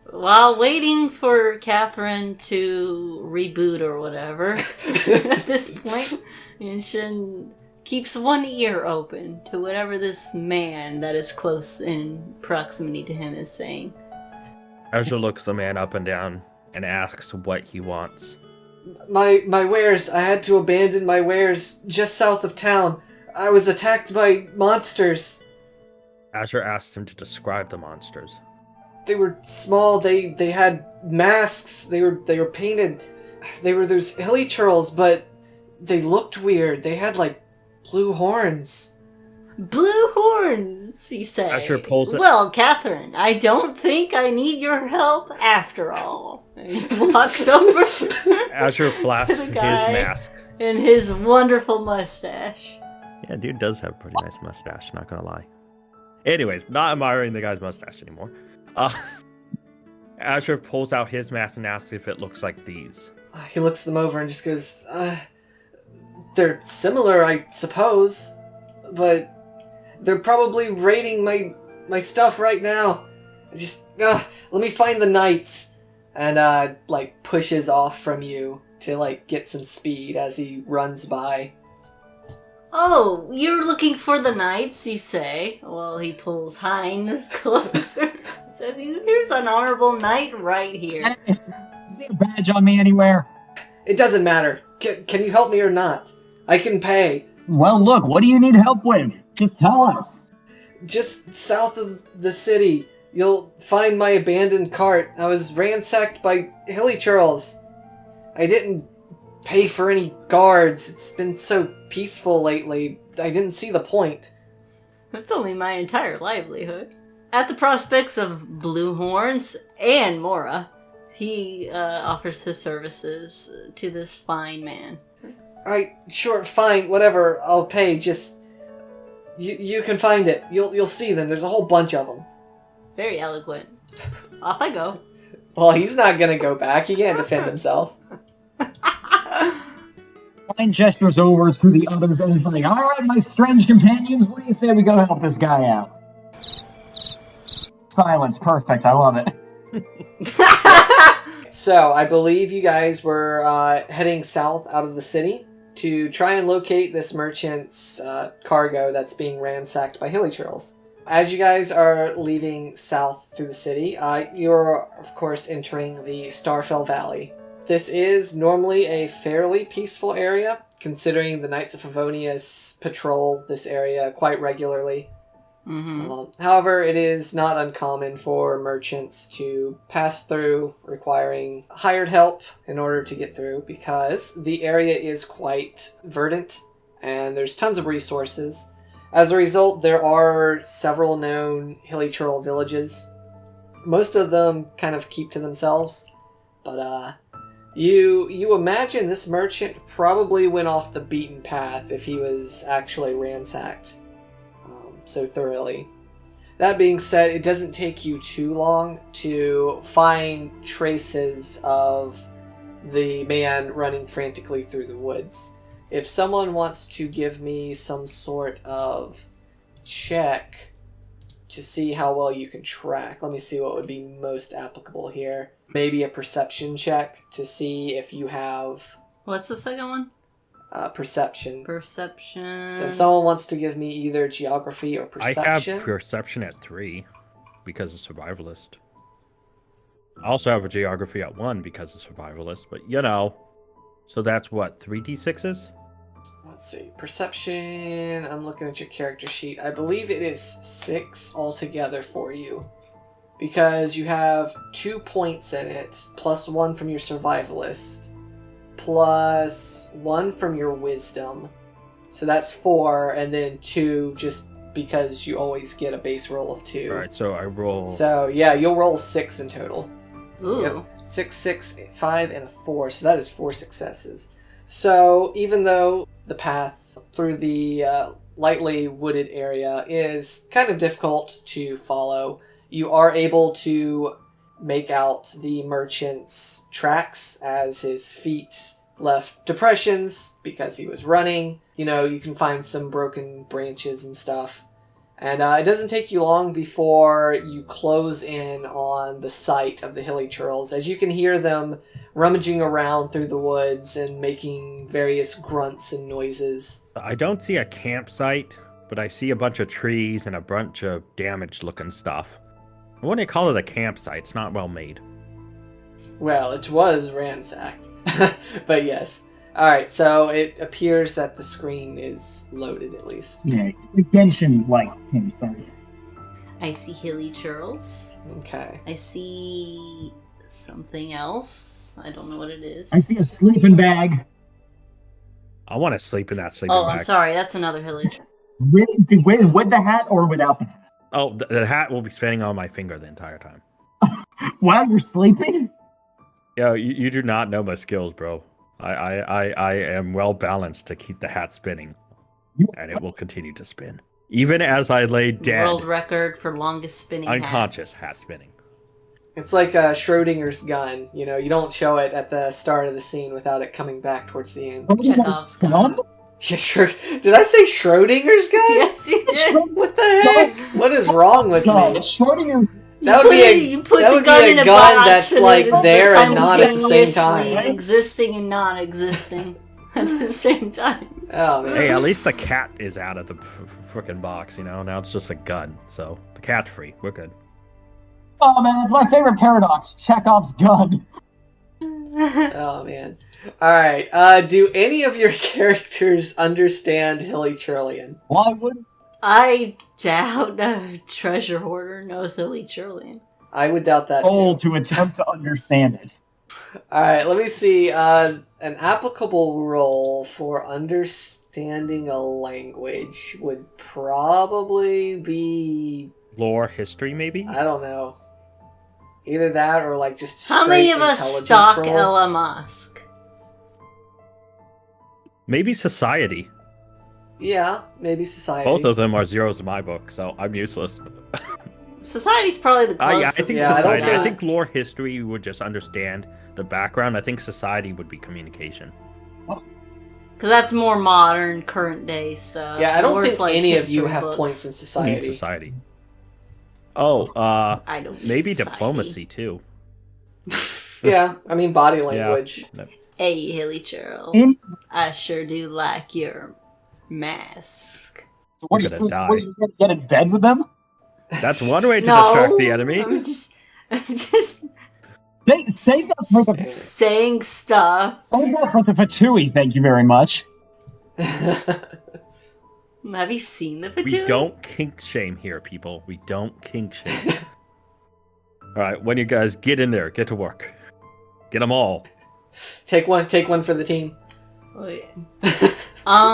While waiting for Catherine to reboot or whatever, at this point, Yinshen keeps one ear open to whatever this man that is close in proximity to him is saying. Azure looks the man up and down and asks what he wants. My wares, I had to abandon my wares just south of town. I was attacked by monsters. Azure asks him to describe the monsters. They were small, they had masks, they were painted. They were those hilly churls, but they looked weird. They had like blue horns. Blue horns, you say? Azure pulls it. Well, Catherine, I don't think I need your help after all. And he walks over Azure flashes to his the guy mask. and his wonderful mustache. Yeah, dude does have a pretty nice mustache, not gonna lie. Anyways, not admiring the guy's mustache anymore. Azure pulls out his mask and asks if it looks like these. He looks them over and just goes, they're similar, I suppose, but they're probably raiding my stuff right now. Let me find the knights. And, pushes off from you to, get some speed as he runs by. Oh, you're looking for the knights, you say? Well, he pulls Hein closer. Says, here's an honorable knight right here. Is there a badge on me anywhere? It doesn't matter. Can you help me or not? I can pay. Well, look, what do you need help with? Just tell us. Just south of the city, you'll find my abandoned cart. I was ransacked by hilly churls. I didn't pay for any guards. It's been so peaceful lately. I didn't see the point. That's only my entire livelihood. At the prospects of blue horns and Mora, he offers his services to this fine man. Alright, sure, fine, whatever, I'll pay, just... You can find it. You'll see them. There's a whole bunch of them. Very eloquent. Off I go. Well, he's not gonna go back. He can't defend himself. Hein gestures over to the others and is like, alright, my strange companions, what do you say we go help this guy out? Silence, perfect, I love it. So, I believe you guys were heading south out of the city to try and locate this merchant's cargo that's being ransacked by hilly churls. As you guys are leaving south through the city, you're, of course, entering the Starfell Valley. This is normally a fairly peaceful area. considering the Knights of Favonious patrol this area quite regularly. However, it is not uncommon for merchants to pass through requiring hired help in order to get through, because the area is quite verdant and there's tons of resources. As a result, there are several known hilly churl villages. Most of them kind of keep to themselves, but you imagine this merchant probably went off the beaten path if he was actually ransacked so thoroughly. That being said, it doesn't take you too long to find traces of the man running frantically through the woods. If someone wants to give me some sort of check to see how well you can track, let me see what would be most applicable here. Maybe a perception check to see if you have... What's the second one? Perception. Perception. So if someone wants to give me either geography or perception... I have perception at 3 because of survivalist. I also have a geography at 1 because of survivalist, but you know. So that's what, 3d6s? Let's see. Perception, I'm looking at your character sheet. I believe it is 6 altogether for you. Because you have 2 points in it, plus 1 from your survivalist, plus 1 from your wisdom. So that's 4, and then 2 just because you always get a base roll of 2. Alright, so I roll... So, yeah, you'll roll 6 in total. Ooh. Yep. 6, 6, 5, and a 4, so that is 4 successes. So, even though the path through the lightly wooded area is kind of difficult to follow, you are able to make out the merchant's tracks as his feet left depressions because he was running. You know, you can find some broken branches and stuff. And it doesn't take you long before you close in on the site of the hilly churls, as you can hear them rummaging around through the woods and making various grunts and noises. I don't see a campsite, but I see a bunch of trees and a bunch of damaged-looking stuff. I wouldn't call it a campsite. It's not well made. Well, it was ransacked. But yes. Alright, so it appears that the screen is loaded at least. Yeah, Genshin like campsites. I see hilly churls. Okay. I see something else. I don't know what it is. I see a sleeping bag. I want to sleep in that sleeping Oh, bag. I'm sorry. That's another hilly churl. With the hat or without the hat? Oh, the hat will be spinning on my finger the entire time. While you're sleeping? Yo, you do not know my skills, bro. I am well balanced to keep the hat spinning, and it will continue to spin even as I lay dead. World record for longest spinning unconscious hat spinning. It's like Schrodinger's gun. You know, you don't show it at the start of the scene without it coming back towards the end. Chekhov's gun. Yeah, did I say Schrodinger's gun? Yes, you did. What the heck? What is wrong with me? Schrodinger. That would be a gun that's like there and not at the same time. Existing and non-existing at the same time. Oh man. Hey, at least the cat is out of the frickin' box, you know? Now it's just a gun, so the cat's free. We're good. Oh man, it's my favorite paradox. Chekhov's gun. Oh man. Alright, do any of your characters understand Hilly Churlian? Why would... I doubt a treasure hoarder knows Hilly Churlian. I would doubt that too. To attempt to understand it. Alright, let me see. An applicable role for understanding a language would probably be... Lore, history, maybe? I don't know. Either that or like just How many of us stock roll. Ella Musk? Maybe society. Yeah, maybe society. Both of them are zeros in my book, so I'm useless. Society's probably the closest. Yeah, I think Yeah, society. I don't I think lore, history would just understand the background. I think society would be communication. Because that's more modern, current day stuff. Yeah, I don't Lore's think like any of you history have books. points in Who society. needs society? Oh, I don't need maybe society. diplomacy too. Yeah, I mean body language. Yeah. Hey, Hilly Churl. In- I sure do like your mask. So what I'm are gonna you die. What, are you gonna get in bed with them? That's one way to No, distract the enemy. I'm just Save that for the saying stuff. Save that for the Fatui, thank you very much. Have you seen the Fatui? We don't kink shame here, people. We don't kink shame. Alright, when you guys get in there, get to work. Get them all. Take one for the team. Oh, yeah.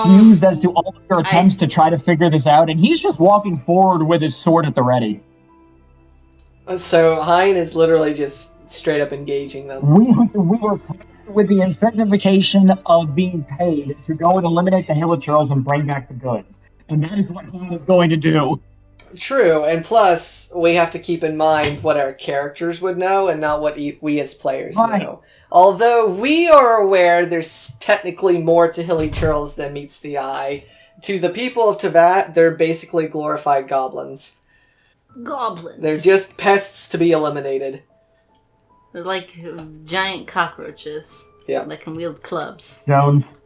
Confused as to all of your attempts to try to figure this out, and he's just walking forward with his sword at the ready. So Hein is literally just straight up engaging them. We were with the incentivization of being paid to go and eliminate the Hilichurls and bring back the goods. And that is what Han is going to do. True, and plus, we have to keep in mind what our characters would know and not what we as players know. Although we are aware there's technically more to Hilichurls than meets the eye. To the people of Teyvat, they're basically glorified goblins. Goblins. They're just pests to be eliminated. They're like giant cockroaches. Yeah. That can wield clubs. Jones.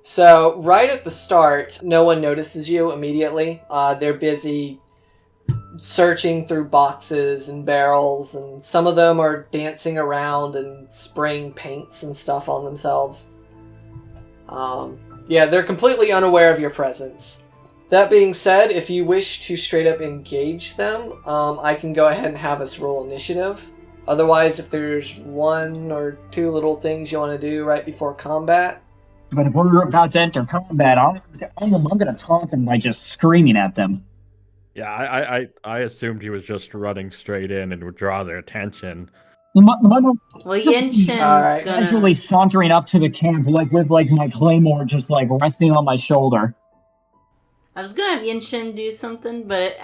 So, right at the start, no one notices you immediately. They're busy searching through boxes and barrels, and some of them are dancing around and spraying paints and stuff on themselves. Yeah, they're completely unaware of your presence. That being said, if you wish to straight up engage them, I can go ahead and have us roll initiative. Otherwise, if there's one or two little things you want to do right before combat. But if we're about to enter combat, I'm going to taunt them by just screaming at them. Yeah, I assumed he was just running straight in and would draw their attention. Well, Yinshen's gonna... Casually sauntering up to the camp, with my claymore just, resting on my shoulder. I was gonna have Yinshen do something, but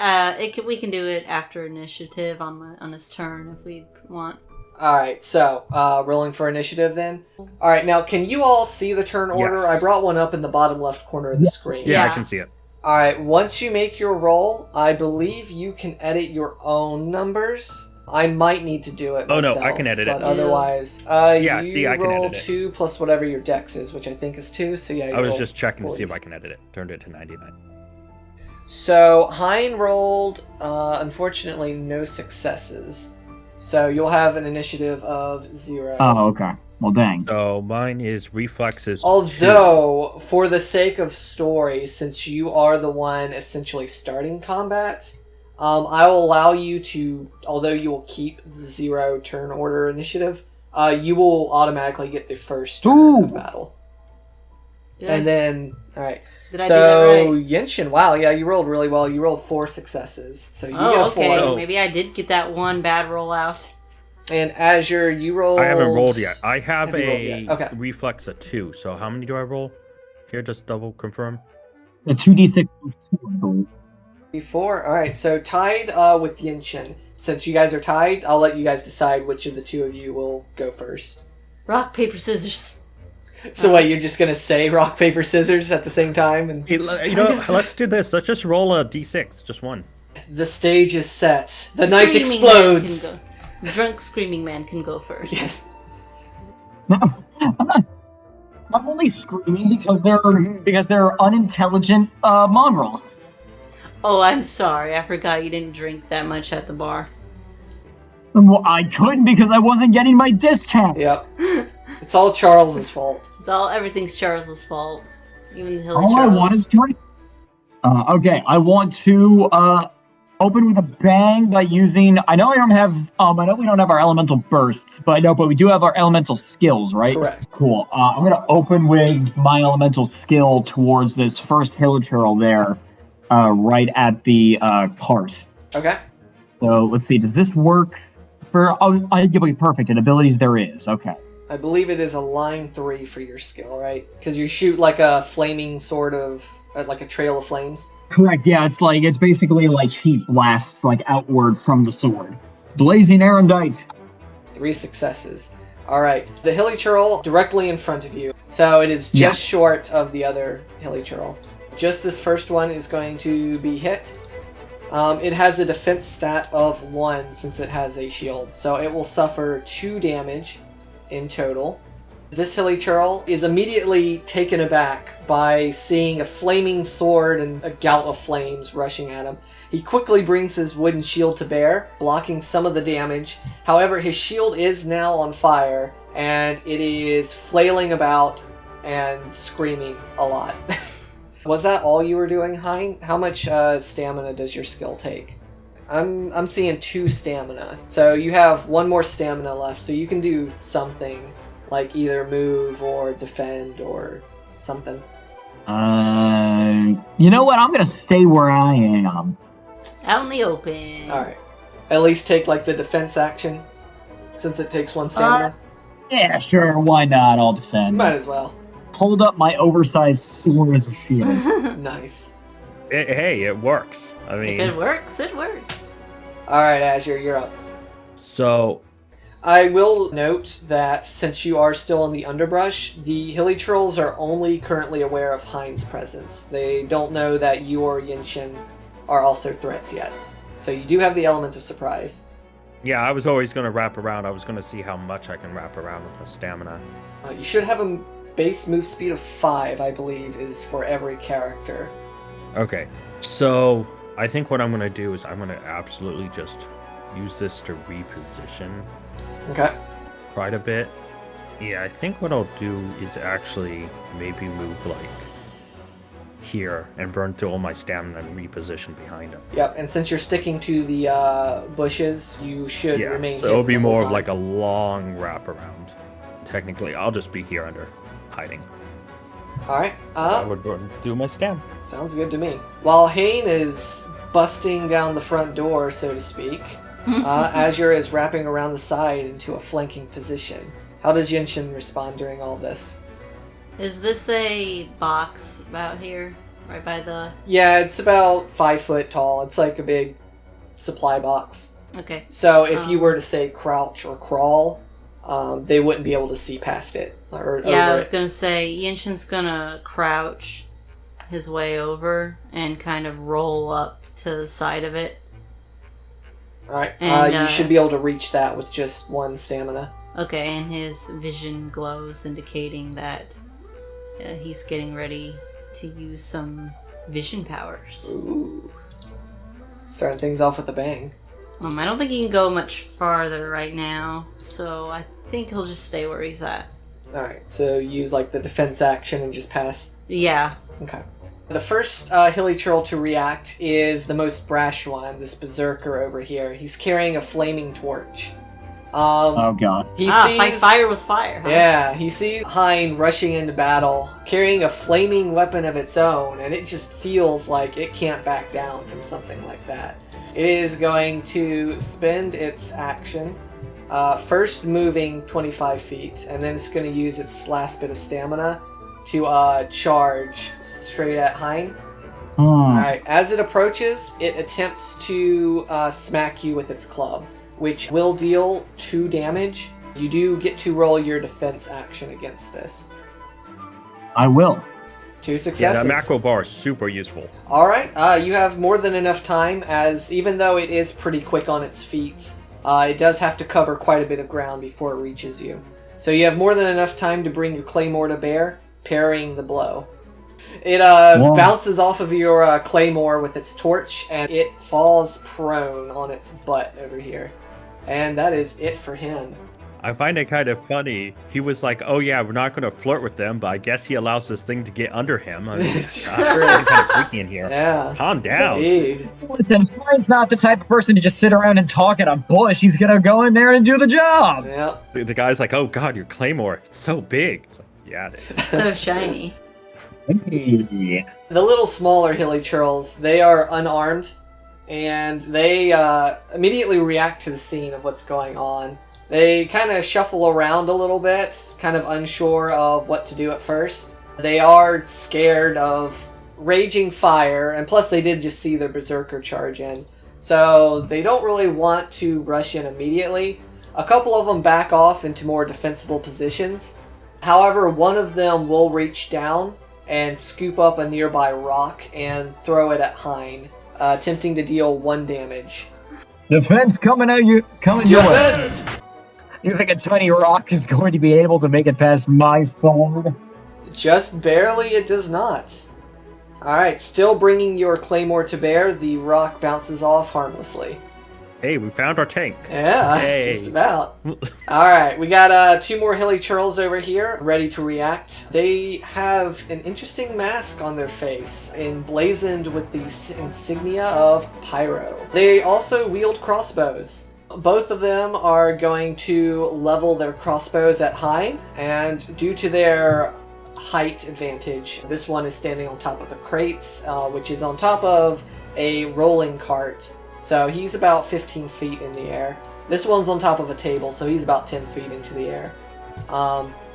we can do it after initiative on his turn if we want. Alright, so, rolling for initiative then. Alright, now can you all see the turn order? Yes. I brought one up in the bottom left corner of the screen. Yeah, Yeah. I can see it. Alright, once you make your roll, I believe you can edit your own numbers. I might need to do it myself. Oh no, I can edit it. But otherwise, Yeah, see, I can roll edit it. 2 plus whatever your dex is, which I think is 2, so yeah, you I was roll just checking to see if 40s. I can edit it. Turned it to 99. So, Hein rolled, unfortunately, no successes. So, you'll have an initiative of 0. Oh, okay. Well, dang. So mine is reflexes. Although, for the sake of story, since you are the one essentially starting combat, I will allow you to, although you will keep the 0 turn order initiative, you will automatically get the first turn of battle. And then, alright. Did I do that right? Genshin, wow, yeah, you rolled really well. You rolled 4 successes. So you get a 4. Okay. Maybe I did get that one bad roll out. And Azure, you rolled... I haven't rolled yet. I have a Okay. reflex of 2. So how many do I roll? Here, just double confirm. The 2d6 plus 2, I believe. 4. Alright, so tied with Yinshen. Since you guys are tied, I'll let you guys decide which of the two of you will go first. Rock, paper, scissors. So what, you're just gonna say rock, paper, scissors at the same time? And Hey, let's do this. Let's just roll a d6, just one. the stage is set. The night Screaming explodes. man can go. Drunk screaming man can go first. Yes. No, I'm only screaming because they're unintelligent mongrels. Oh, I'm sorry. I forgot you didn't drink that much at the bar. Well, I couldn't because I wasn't getting my discount. Yep. It's all Charles's fault. Everything's Charles's fault. Even the Hilly All Charles. I want is drink. Okay, I want to open with a bang by using. I know we don't have our elemental bursts, but we do have our elemental skills, right? Correct. Cool. I'm gonna open with my elemental skill towards this first Hilichurl there, right at the cart. Okay. So let's see. Does this work? Perfect. And abilities there is. Okay. I believe it is a line 3 for your skill, right? Because you shoot like a flaming sort of, like a trail of flames. Correct, yeah, it's basically like heat blasts outward from the sword. Blazing erudite. 3 successes. Alright, the Hilichurl directly in front of you. So it is just short of the other Hilichurl. Just this first one is going to be hit. It has a defense stat of 1 since it has a shield. So it will suffer 2 damage in total. This Hilichurl is immediately taken aback by seeing a flaming sword and a gout of flames rushing at him. He quickly brings his wooden shield to bear, blocking some of the damage. However, his shield is now on fire, and it is flailing about and screaming a lot. Was that all you were doing, Hein? How much stamina does your skill take? I'm seeing 2 stamina. So you have 1 more stamina left, so you can do something like either move or defend or something. You know what? I'm gonna stay where I am. Out in the open. Alright. At least take like the defense action, since it takes 1 stamina. Yeah, sure. Why not? I'll defend. Might as well. Hold up my oversized sword as a shield. Nice. Hey, it works. I mean, If it works, it works. Alright, Azure, you're up. so I will note that since you are still in the underbrush, the hilly trolls are only currently aware of Hein's presence. They don't know that you or Yinshen are also threats yet. So you do have the element of surprise. yeah, I was always going to wrap around. I was going to see how much I can wrap around with my stamina. You should have a base move speed of 5, I believe, is for every character. Okay, so I think what I'm going to do is I'm going to absolutely just use this to reposition Okay. quite a bit. Yeah, I think what I'll do is actually maybe move like here and burn through all my stamina and reposition behind him. Yep, and since you're sticking to the bushes, you should Yeah, remain so it'll hidden be the whole more of time. like a long wraparound. Technically, I'll just be here under hiding. Alright, I would do my stam. sounds good to me. While Hain is busting down the front door, so to speak, Azure is wrapping around the side into a flanking position. How does Yinshen respond during all this? Is this a box about here? Right by the... Yeah, it's about 5 foot tall. It's like a big supply box. Okay. So if you were to say crouch or crawl, they wouldn't be able to see past it. Or Yeah, over I was it. gonna say, Yinshen's gonna crouch his way over and kind of roll up to the side of it. Alright, And, you should be able to reach that with just 1 stamina. Okay, and his vision glows, indicating that he's getting ready to use some vision powers. Ooh. Starting things off with a bang. I don't think he can go much farther right now, so I think he'll just stay where he's at. Alright, so use like the defense action and just pass. Yeah. Okay. The first hilly troll to react is the most brash one, this berserker over here. He's carrying a flaming torch. Oh god. He fight sees fire with fire, huh? Yeah, he sees Hein rushing into battle, carrying a flaming weapon of its own, and it just feels like it can't back down from something like that. It is going to spend its action, first moving 25 feet, and then it's going to use its last bit of stamina to charge straight at Hein. Alright, as it approaches, it attempts to smack you with its club, which will deal 2 damage. You do get to roll your defense action against this. I will. 2 Yeah, successes. that macro bar is super useful. Alright, you have more than enough time, as even though it is pretty quick on its feet, it does have to cover quite a bit of ground before it reaches you. So you have more than enough time to bring your claymore to bear, parrying the blow. It bounces off of your claymore with its torch, and it falls prone on its butt over here. And that is it for him. I find it kind of funny. He was like, "Oh yeah, we're not going to flirt with them," but I guess he allows this thing to get under him. I mean, It's gosh, true. it's kind of freaky in here. Yeah. Calm down. Indeed. Listen, Brian's not the type of person to just sit around and talk at a bush. He's gonna go in there and do the job. Yeah. The guy's like, "Oh god, your claymore, it's so big." It's like, yeah, it is. So shiny. Hey. The little smaller hilly churls, they are unarmed, and they immediately react to the scene of what's going on. They kind of shuffle around a little bit, kind of unsure of what to do at first. They are scared of raging fire, and plus they did just see their berserker charge in. So they don't really want to rush in immediately. A couple of them back off into more defensible positions. However, one of them will reach down and scoop up a nearby rock and throw it at Hein, attempting to deal 1 damage. Defense coming at you, coming your way. Defend! You think a tiny rock is going to be able to make it past my sword? Just barely, it does not. Alright, still bringing your claymore to bear, the rock bounces off harmlessly. Hey, we found our tank. Yeah, Hey. just about. Alright, we got 2 more hilly churls over here, ready to react. They have an interesting mask on their face, emblazoned with the insignia of Pyro. They also wield crossbows. Both of them are going to level their crossbows at Heine, and due to their height advantage, this one is standing on top of the crates, which is on top of a rolling cart. So he's about 15 feet in the air. This one's on top of a table, so he's about 10 feet into the air.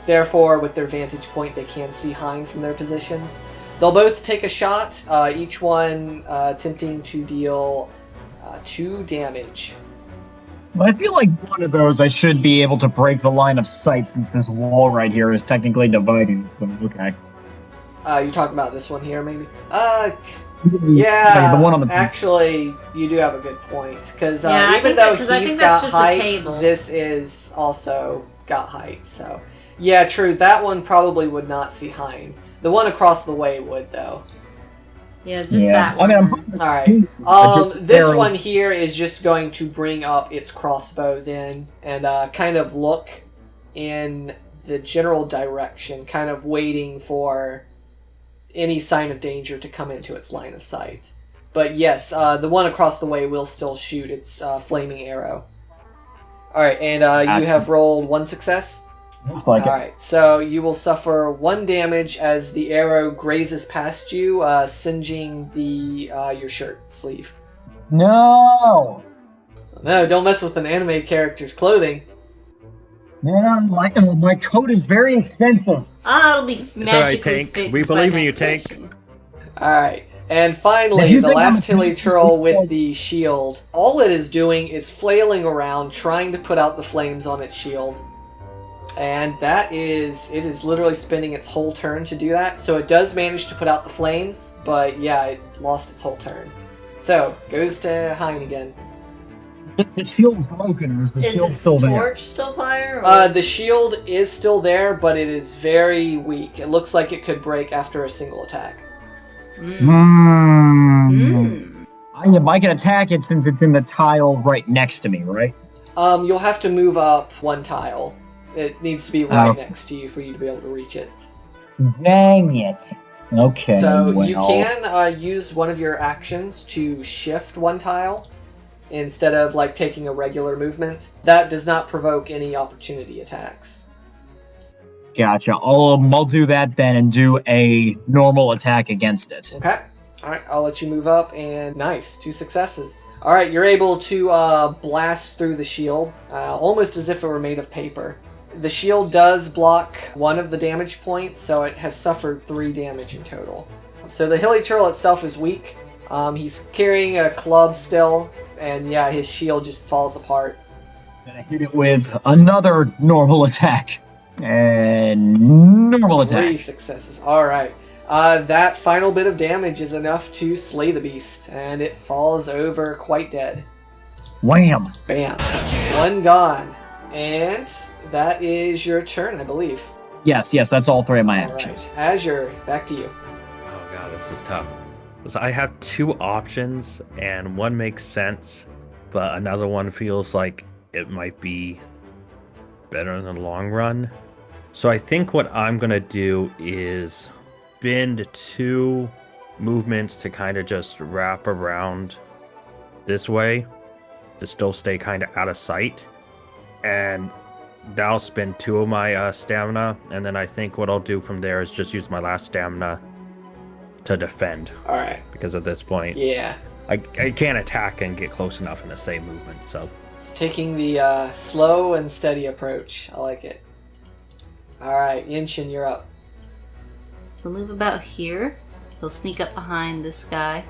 Therefore, with their vantage point, they can see Heine from their positions. They'll both take a shot, each one attempting to deal 2 damage. But I feel like one of those I should be able to break the line of sight since this wall right here is technically dividing. So, okay. You talking about this one here, maybe? Yeah, the one on the actually, you do have a good point. Because Yeah, even though I think he's that's got just a height, table. this is also got height. So, yeah, true. That one probably would not see Heine. The one across the way would, though. Yeah, just that I one. mean, Alright. This one here is just going to bring up its crossbow then and kind of look in the general direction, kind of waiting for any sign of danger to come into its line of sight. But yes, the one across the way will still shoot its flaming arrow. Alright, and you have rolled 1 success? looks like it. Alright, so you will suffer 1 damage as the arrow grazes past you, singeing your shirt sleeve. No! No, don't mess with an anime character's clothing. Man, my coat is very expensive. It'll be It's magically alright, Tank. fixed We by believe in you, next Tank. session. Alright, and Now, finally, you the think I'm last a hilly piece troll of with shit? the shield. All it is doing is flailing around, trying to put out the flames on its shield. And it is literally spending its whole turn to do that. So it does manage to put out the flames, but yeah, it lost its whole turn. So, goes to Heine again. Is the shield broken or is the shield Is still its there? torch still fire? Or? The shield is still there, but it is very weak. It looks like it could break after a single attack. I can attack it since it's in the tile right next to me, right? You'll have to move up 1 tile. It needs to be right next to you for you to be able to reach it. Dang it. Okay. So you well. can use one of your actions to shift 1 tile instead of like taking a regular movement. That does not provoke any opportunity attacks. Gotcha. I'll do that then and do a normal attack against it. Okay. Alright, I'll let you move up, and nice. 2 successes. Alright, you're able to blast through the shield, almost as if it were made of paper. The shield does block 1 of the damage points, so it has suffered 3 damage in total. So the hilly churl itself is weak. He's carrying a club still, and yeah, his shield just falls apart. Gonna hit it with another normal attack. And normal 3 attack. successes. Alright. That final bit of damage is enough to slay the beast, and it falls over quite dead. Wham! Bam. 1 gone. And that is your turn, I believe. Yes, that's all 3 of my actions. Alright. Azure, back to you. Oh god, this is tough. So I have 2 options, and one makes sense, but another one feels like it might be better in the long run. So I think what I'm gonna do is bend 2 movements to kind of just wrap around this way to still stay kind of out of sight, and that'll spend 2 of my stamina, and then I think what I'll do from there is just use my last stamina to defend, Alright. because at this point Yeah. I can't attack and get close enough in the same movement. So It's taking the slow and steady approach. I like it. Alright, Yinshen, you're up. He'll move about here. He'll sneak up behind this guy.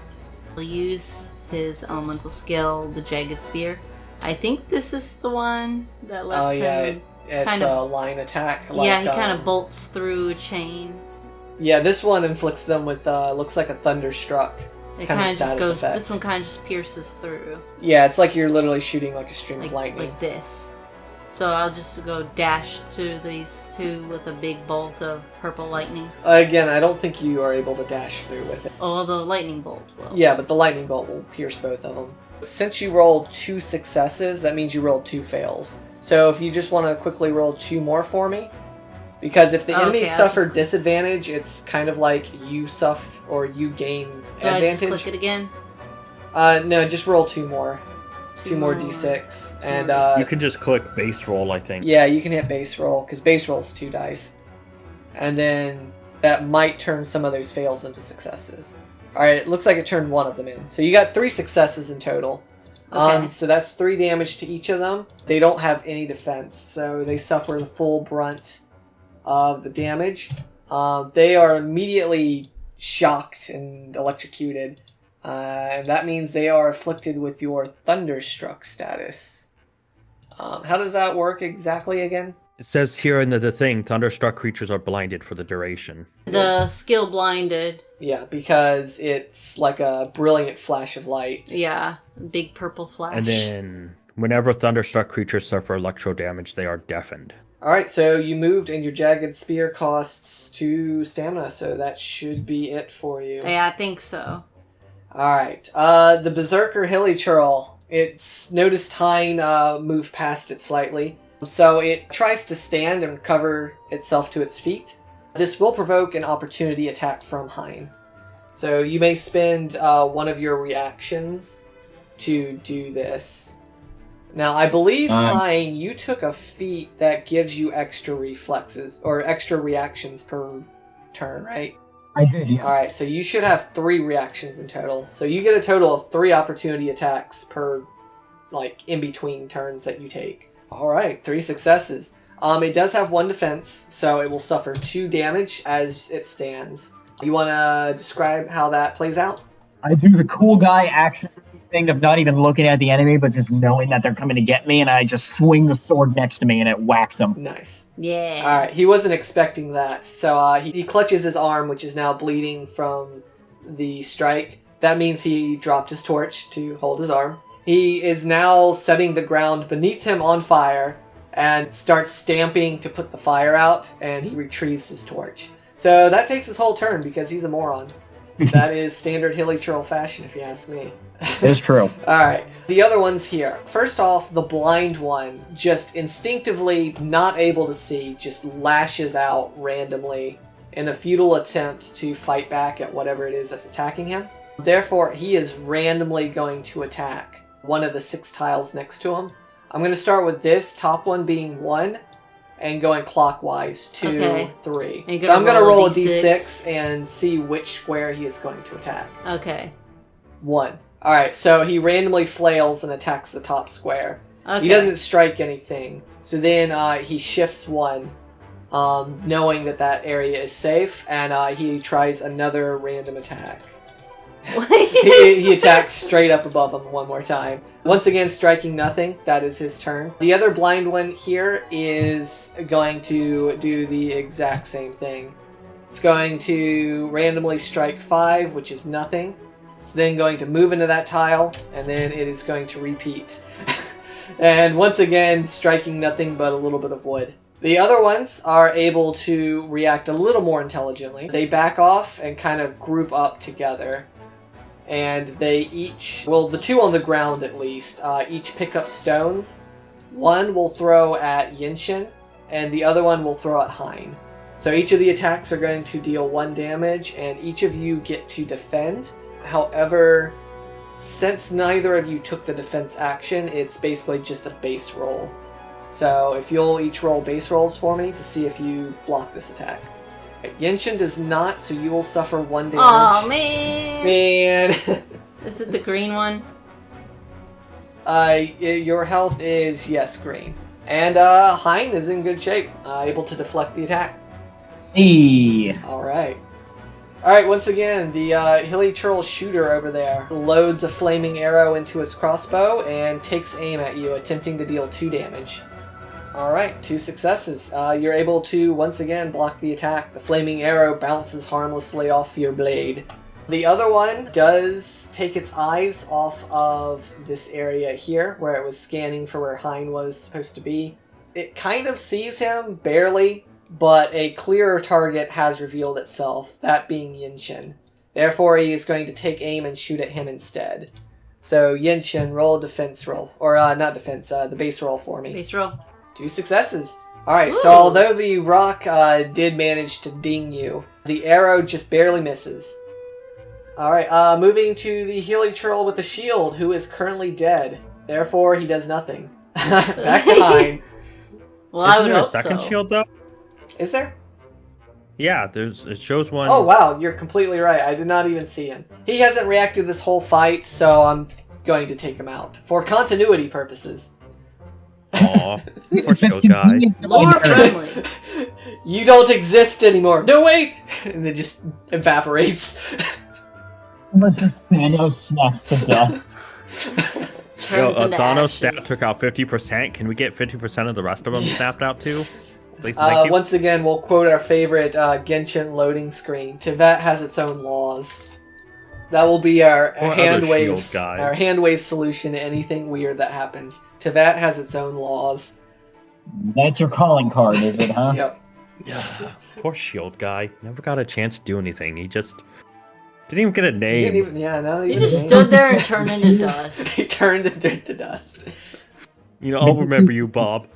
He'll use his elemental skill, the Jagged Spear. I think this is the one that lets him... it's kind a of- line attack. yeah, he kind of bolts through a chain. Yeah, this one inflicts them with, looks like a thunderstruck. It kind of kind of just status goes... effect. This one kind of just pierces through. Yeah, it's like you're literally shooting like a stream of lightning. Like this. So I'll just go dash through these 2 with a big bolt of purple lightning. Again, I don't think you are able to dash through with it. Oh, the lightning bolt will. Yeah, but the lightning bolt will pierce both of them. Since you rolled 2 successes, that means you rolled 2 fails. So if you just want to quickly roll 2 more for me, because if the enemies suffer disadvantage, it's kind of like you suffer or you gain advantage. I just click it again? No, just roll 2 more. 2 more d6. And you can just click base roll, I think. Yeah, you can hit base roll, because base roll's 2 dice. And then that might turn some of those fails into successes. Alright, it looks like it turned 1 of them in. So you got 3 successes in total. Okay. So that's 3 damage to each of them. They don't have any defense, so they suffer the full brunt of the damage. They are immediately shocked and electrocuted. And that means they are afflicted with your Thunderstruck status. How does that work exactly again? It says here in the thing, Thunderstruck creatures are blinded for the duration. The skill blinded. Yeah, because it's like a brilliant flash of light. Yeah, big purple flash. And then, whenever Thunderstruck creatures suffer electro damage, they are deafened. Alright, so you moved and your Jagged Spear costs 2 stamina, so that should be it for you. Yeah, I think so. Alright, the Berserker Hilly Churl. It's noticed Heine move past it slightly. So it tries to stand and cover itself to its feet. This will provoke an opportunity attack from Heine. So you may spend one of your reactions to do this. Now, I believe, Heine, you took a feat that gives you extra reflexes, or extra reactions per turn, right? I did, yes. Alright, so you should have 3 reactions in total. So you get a total of 3 opportunity attacks per, like, in-between turns that you take. Alright, 3 successes. It does have 1 defense, so it will suffer 2 damage as it stands. You want to describe how that plays out? I do the cool guy action thing of not even looking at the enemy, but just knowing that they're coming to get me, and I just swing the sword next to me and it whacks them. Nice. Yeah. Alright, he wasn't expecting that, so he clutches his arm, which is now bleeding from the strike. That means he dropped his torch to hold his arm. He is now setting the ground beneath him on fire and starts stamping to put the fire out, and he retrieves his torch. So that takes his whole turn because he's a moron. That is standard Hilly Churl fashion, if you ask me. It's true. Alright, the other one's here. First off, the blind one, just instinctively not able to see, just lashes out randomly in a futile attempt to fight back at whatever it is that's attacking him. Therefore, he is randomly going to attack one of the 6 tiles next to him. I'm going to start with this top one being 1 and going clockwise 2, 3. So I'm going to roll a d6 and see which square he is going to attack. Okay. 1. Alright, so he randomly flails and attacks the top square. Okay. He doesn't strike anything. So then he shifts 1, knowing that that area is safe, and he tries another random attack. He attacks straight up above him one more time. Once again, striking nothing. That is his turn. The other blind one here is going to do the exact same thing. It's going to randomly strike 5, which is nothing. It's then going to move into that tile, and then it is going to repeat. And once again, striking nothing but a little bit of wood. The other ones are able to react a little more intelligently. They back off and kind of group up together. And they each, well, the 2 on the ground at least, each pick up stones. One will throw at Yinshen, and the other one will throw at Heine. So each of the attacks are going to deal 1 damage, and each of you get to defend. However, since neither of you took the defense action, it's basically just a base roll. So if you'll each roll base rolls for me to see if you block this attack. Genshin does not, so you will suffer 1 damage. Aw, man! Man! Is it the green one? Your health is, yes, green. And Heine is in good shape, able to deflect the attack. Hey. Alright. Alright, once again, the Hilly Churl shooter over there loads a flaming arrow into his crossbow and takes aim at you, attempting to deal 2 damage. Alright, 2 successes. You're able to, once again, block the attack. The flaming arrow bounces harmlessly off your blade. The other one does take its eyes off of this area here, where it was scanning for where Heine was supposed to be. It kind of sees him, barely, but a clearer target has revealed itself, that being Yinshen. Therefore, he is going to take aim and shoot at him instead. So Yinshen, roll a defense roll. Or not defense, the base roll for me. Base roll. 2 successes. Alright, so Ooh. although the rock did manage to ding you, the arrow just barely misses. Alright, moving to the hilichurl with the shield, who is currently dead. Therefore, he does nothing. Back to Hein. Well, I Isn't would there a hope second so. shield though? Is there? Yeah, it shows one. Oh wow, you're completely right. I did not even see him. He hasn't reacted this whole fight, so I'm going to take him out. For continuity purposes. Aw, poor shield guy. Lore friendly. You don't exist anymore. No, wait! And it just evaporates. Thanos snaps to dust. Yo, Turns into Thanos stat ashes. took out 50%. Can we get 50% of the rest of them snapped out too? Please, thank you. Once again, we'll quote our favorite Genshin loading screen. Teyvat has its own laws. That will be our Or hand other waves, shield guy. our hand wave solution to anything weird that happens. Teyvat has its own laws. That's your calling card, is it, huh? Yep. Yeah, poor shield guy. Never got a chance to do anything. He just didn't even get a He name. didn't even, yeah, no, He just stood there and turned into dust. He turned into dust. You know, I'll remember you, Bob.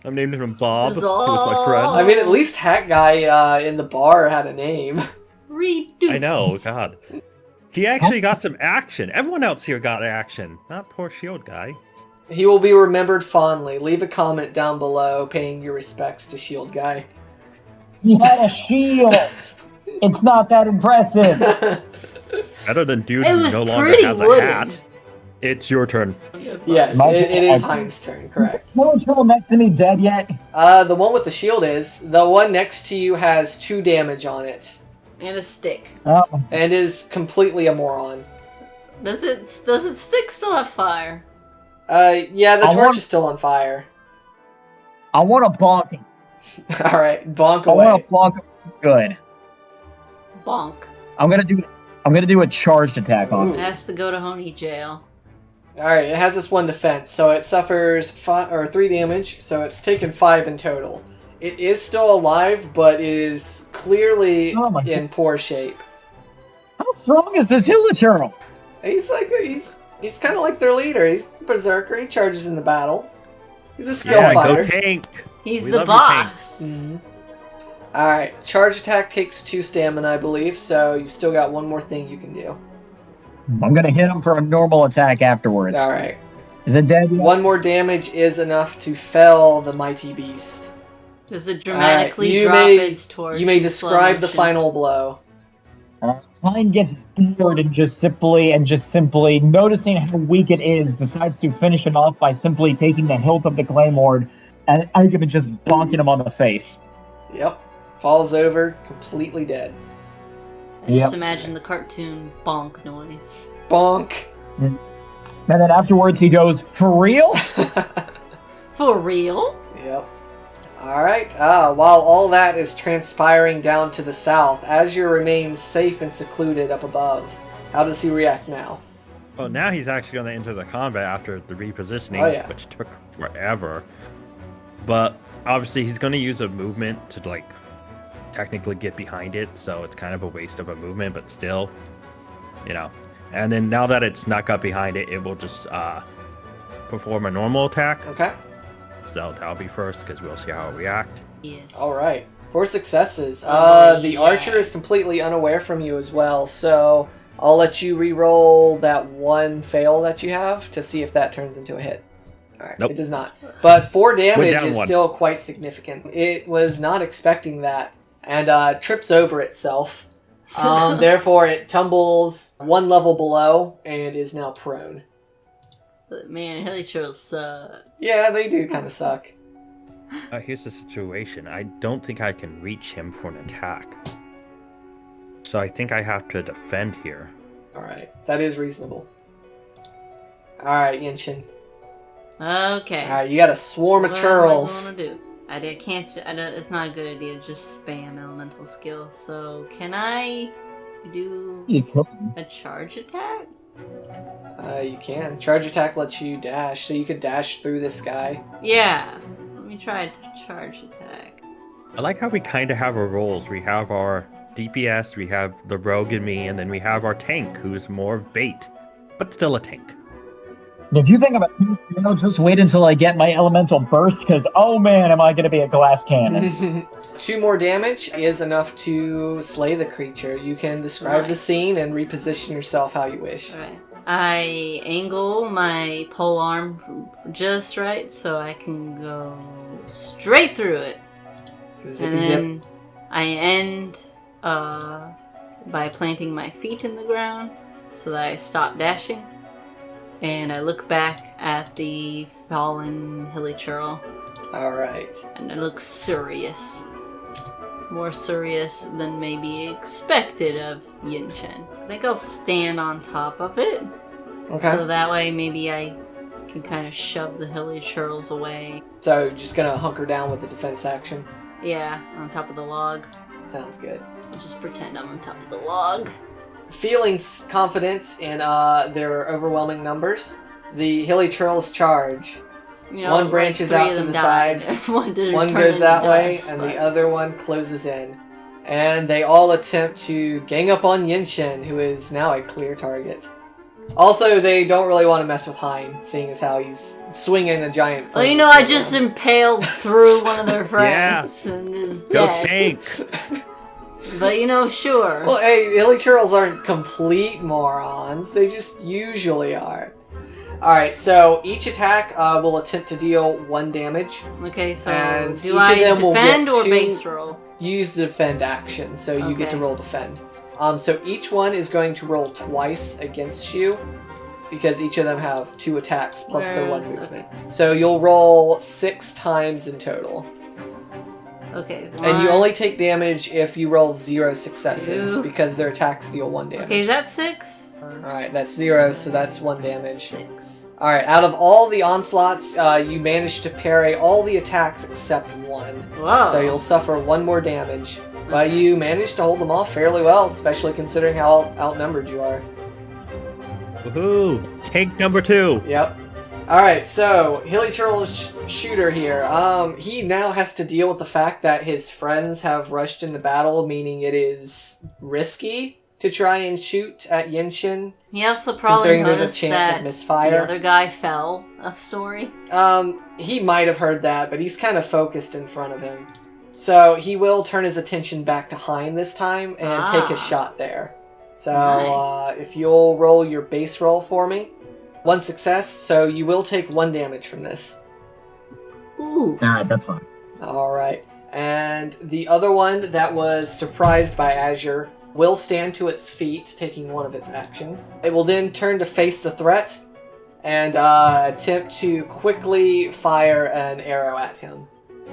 I'm naming him Bob. He was my friend. I mean, at least Hat Guy in the bar had a name. Reduce. I know, God. He actually got some action. Everyone else here got action. Not poor shield guy. He will be remembered fondly. Leave a comment down below paying your respects to Shield Guy. He had a shield! It's not that impressive! Better than dude It who was no longer pretty has a wooden. hat. It's your turn. Yes, My- it is Hein's turn, correct. No trouble next to me dead yet? The one with the shield is. The one next to you has 2 damage on it. And a stick. Oh, And is completely a moron. Does it stick still have fire? Yeah, the I torch want- is still on fire. I want to bonk him. Alright, bonk I want away. to bonk him good. Bonk. I'm gonna do a charged attack on Ooh. him. It has to go to Honey jail. Alright, it has this 1 defense, so it suffers 3 damage, so it's taken 5 in total. It is still alive, but is clearly Oh my in poor shape. How strong is this hilichurl? He's kind of like their leader. He's the berserker. He charges in the battle. He's a skill Yeah, fighter. go tank. He's We the love your tank. boss. Mhm. Alright, charge attack takes 2 stamina, I believe, so you've still got 1 more thing you can do. I'm gonna hit him for a normal attack afterwards. Alright. Is it dead yet? 1 more damage is enough to fell the mighty beast. Does it dramatically you drop may- its torch? You may in describe slow the motion? final blow. Hein gets bored and just simply noticing how weak it is, decides to finish it off by simply taking the hilt of the claymore and even just bonking him on the face. Yep. Falls over, completely dead. I just Yep. imagine the cartoon bonk noise. Bonk. And then afterwards he goes, "For real?" For real? Yep. Alright, while all that is transpiring down to the south, Azure remains safe and secluded up above. How does he react now? Well, now he's actually going to enter the combat after the repositioning, Oh, yeah. which took forever. But obviously, he's going to use a movement to like technically get behind it, so it's kind of a waste of a movement, but still, you know. And then now that it's snuck up behind it, it will just perform a normal attack. Okay. So that'll be first because we'll see how it react. Yes. Alright. 4 successes. Oh, The yeah. archer is completely unaware from you as well, so I'll let you re-roll that 1 fail that you have to see if that turns into a hit. Alright, Nope. it does not. But 4 damage down is 1. still quite significant. It was not expecting that, and trips over itself. Therefore, it tumbles 1 level below and is now prone. But man, hilichurls suck. Yeah, they do kind of suck. Here's the situation. I don't think I can reach him for an attack. So I think I have to defend here. Alright, that is reasonable. Alright, Yinshen. Okay. Alright, you got a swarm of What churls. am I gonna do? I can't. It's not a good idea to just spam elemental skills. So can I do You could. a charge attack? You can. Charge attack lets you dash, so you could dash through this guy. Yeah. Let me try to charge attack. I like how we kind of have our roles. We have our DPS, we have the rogue and me, and then we have our tank, who's more of bait, but still a tank. If you think about it, just wait until I get my elemental burst, because oh man, am I going to be a glass cannon. 2 more damage is enough to slay the creature. You can describe the scene and reposition yourself how you wish. Alright. I angle my pole arm just right so I can go straight through it. Zippy And zip. then I end by planting my feet in the ground so that I stop dashing. And I look back at the fallen hilly churl. Alright. And it looks serious. More serious than maybe expected of Yinshen. I think I'll stand on top of it. Okay. So that way maybe I can kind of shove the hilly churls away. So you're just gonna hunker down with the defense action? Yeah, on top of the log. Sounds good. I'll just pretend I'm on top of the log. Feeling confident in their overwhelming numbers, the hilly churls charge. You know, One branches like 3 out of to them the died. side, One One goes that way, and the other one closes in. And they all attempt to gang up on Yinshen, who is now a clear target. Also, they don't really want to mess with Heine, seeing as how he's swinging a giant Well, you flame know, I sword just around. impaled through one of their friends and is Go dead. tank! But you know, sure. Well, hey, hilly churls aren't complete morons. They just usually are. Alright, so each attack will attempt to deal 1 damage. Okay, so and do each of I them will defend get or 2 base roll? Use the defend action, so you get to Okay. roll defend. So each one is going to roll twice against you, because each of them have 2 attacks plus their 1 Where's- movement. So you'll roll 6 times in total. Okay. And you one- only take damage if you roll 0 successes, 2. because their attacks deal 1 damage. Okay, is that 6? Alright, that's 0, so that's 1 damage. 6. Alright, out of all the onslaughts, you managed to parry all the attacks except 1. Whoa. So you'll suffer 1 more damage. But you managed to hold them off fairly well, especially considering how outnumbered you are. Woohoo! Tank number 2! Yep. Alright, so, Hilly Churl's shooter here. He now has to deal with the fact that his friends have rushed into battle, meaning it is risky to try and shoot at Yinshen. He also probably Considering there's a noticed chance that of misfire. the other guy fell a story. He might have heard that, but he's kind of focused in front of him. So he will turn his attention back to Heine this time and take a shot there. So Nice. if you'll roll your base roll for me. 1 success, so you will take 1 damage from this. Ooh. Alright, that's fine. Alright. And the other one that was surprised by Azure will stand to its feet, taking 1 of its actions. It will then turn to face the threat and attempt to quickly fire an arrow at him.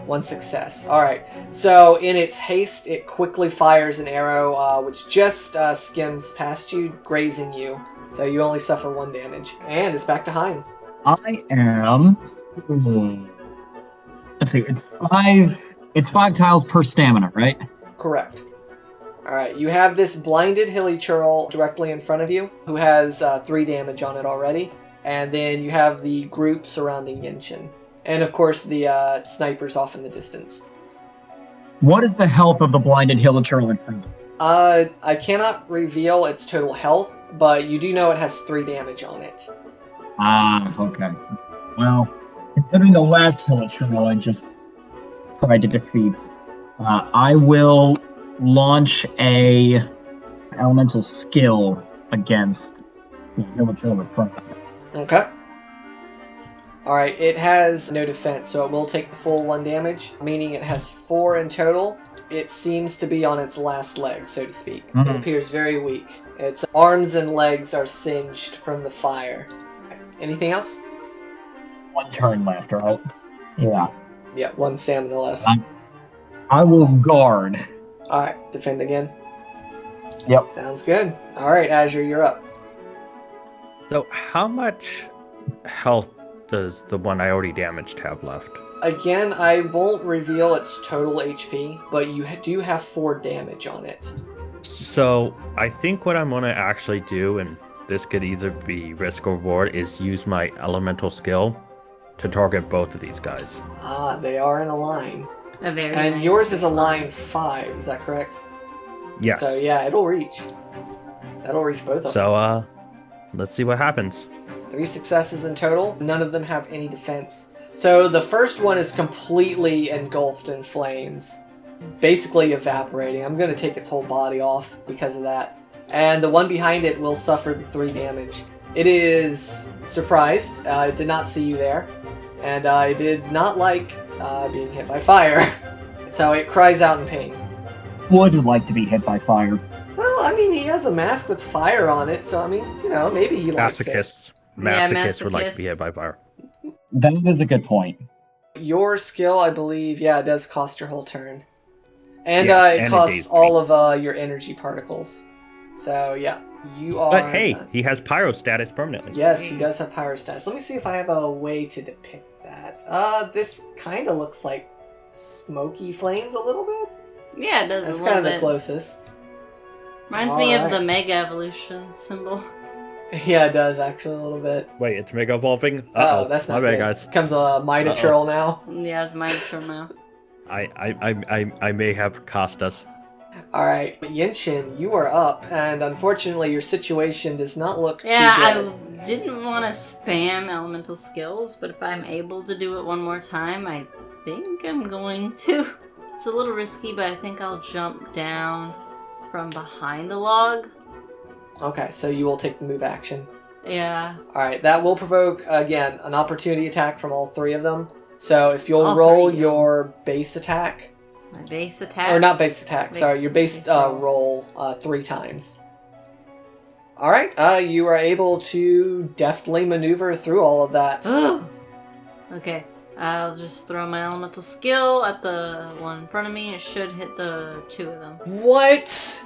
1 success. Alright, so in its haste, it quickly fires an arrow, which just skims past you, grazing you. So you only suffer 1 damage. And it's back to Heine. I am. Let's see. It's 5 tiles per stamina, right? Correct. Alright, you have this blinded hilly churl directly in front of you, who has 3 damage on it already. And then you have the group surrounding Yinshen. And of course the snipers off in the distance. What is the health of the blinded Hillaturl in front? I cannot reveal its total health, but you do know it has 3 damage on it. Ah, okay. Well, considering the last Hillaturl I just tried to defeat, I will launch a elemental skill against the Hillaturl in front of it. Okay. Alright, it has no defense, so it will take the full 1 damage, meaning it has 4 in total. It seems to be on its last leg, so to speak. It appears very weak. Its arms and legs are singed from the fire. Anything else? 1 turn left, right? Yeah. Yeah, 1 stamina left. I will guard. Alright, defend again. Yep. Sounds good. Alright, Azure, you're up. So, how much health does the one I already damaged have left? Again, I won't reveal its total HP, but you do have 4 damage on it. So, I think what I'm going to actually do, and this could either be risk or reward, is use my elemental skill to target both of these guys. Ah, they are in a line. A very And nice yours is a line 5, is that correct? Yes. So yeah, it'll reach. That'll reach both of them. So, let's see what happens. 3 successes in total. None of them have any defense. So the first one is completely engulfed in flames, basically evaporating. I'm going to take its whole body off because of that. And the one behind it will suffer the 3 damage. It is surprised. It did not see you there. And it did not like being hit by fire. So it cries out in pain. Would like to be hit by fire. Well, I mean, he has a mask with fire on it, so I mean, you know, maybe he likes it. Masochists would like to be hit by fire. That is a good point. Your skill, I believe, yeah, it does cost your whole turn. And it and costs all of your energy particles. So, yeah, you are... But hey, he has pyro status permanently. Yes, he does have pyro status. Let me see if I have a way to depict that. This kind of looks like smoky flames a little bit. Yeah, it does. That's a kind little of the bit. closest. Reminds me of the Mega Evolution symbol. Yeah, it does actually a little bit. Wait, it's mega evolving? Oh, that's not my bad, good. guys. Becomes a Mitotrill now. Yeah, it's my turn now. I may have cost us. Alright, Yinshen, you are up, and unfortunately your situation does not look too good. I didn't want to spam elemental skills, but if I'm able to do it one more time, I think I'm going to. It's a little risky, but I think I'll jump down from behind the log. Okay, so you will take the move action. Yeah. Alright, that will provoke, again, an opportunity attack from all 3 of them. So if you'll All roll 3, your base attack... My base attack? Or not base attack, sorry, your base roll 3 times. Alright, you are able to deftly maneuver through all of that. Ooh. Okay, I'll just throw my elemental skill at the one in front of me. It should hit the 2 of them. What?!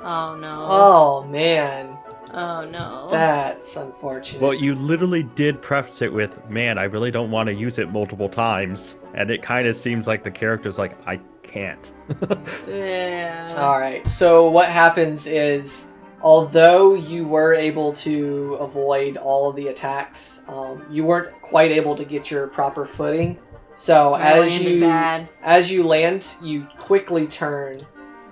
Oh no. Oh, man. Oh no. That's unfortunate. Well, you literally did preface it with, man, I really don't want to use it multiple times. And it kind of seems like the character's like, I can't. Yeah. Alright, so what happens is, although you were able to avoid all of the attacks, you weren't quite able to get your proper footing. So as you land, you quickly turn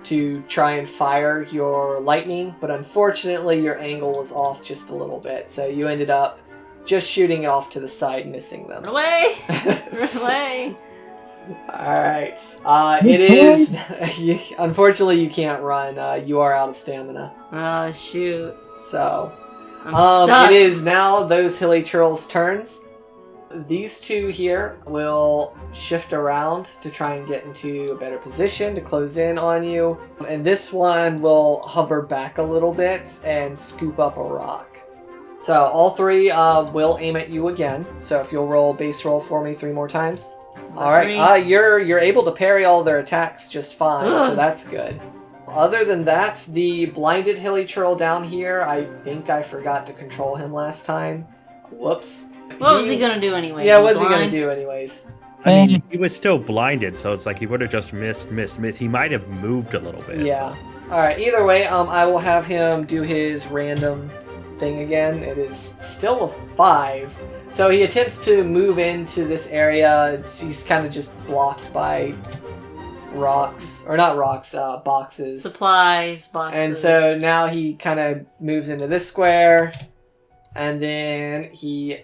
to try and fire your lightning, but unfortunately your angle was off just a little bit, so you ended up just shooting it off to the side, missing them. Run away! Run away! Alright, it is... unfortunately you can't run, you are out of stamina. Oh shoot. So, I'm stuck. it is now those hilly churls' turns. These 2 here will shift around to try and get into a better position to close in on you. And this one will hover back a little bit and scoop up a rock. So all 3 will aim at you again. So if you'll roll base roll for me 3 more times. Alright, you're able to parry all their attacks just fine, so that's good. Other than that, the blinded hilly churl down here, I think I forgot to control him last time. Whoops. What was he gonna do anyway? Yeah, what was he gonna do anyways? I mean, he was still blinded, so it's like he would have just missed. He might have moved a little bit. Yeah. Alright, either way, I will have him do his random thing again. It is still a 5. So he attempts to move into this area. He's kind of just blocked by rocks. Or not rocks, boxes. Supplies, boxes. And so now he kind of moves into this square. And then he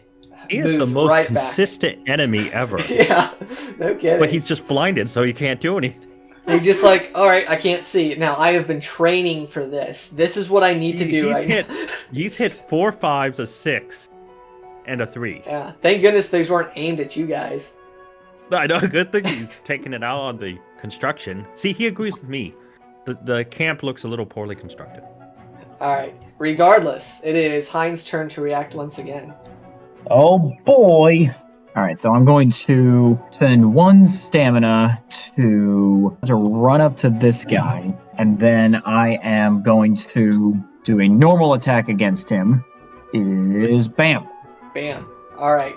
is the most right consistent enemy ever. Yeah, no kidding. But he's just blinded, so he can't do anything. He's just like, alright, I can't see. Now, I have been training for this. This is what I need to do right now. He's hit 4 5s, a 6, and a 3. Yeah, thank goodness those weren't aimed at you guys. I know, good thing he's taking it out on the construction. See, he agrees with me. The camp looks a little poorly constructed. Alright, regardless, it is Heine's turn to react once again. Oh boy! Alright, so I'm going to spend 1 stamina to run up to this guy, and then I am going to do a normal attack against him. Is BAM! Bam. Alright,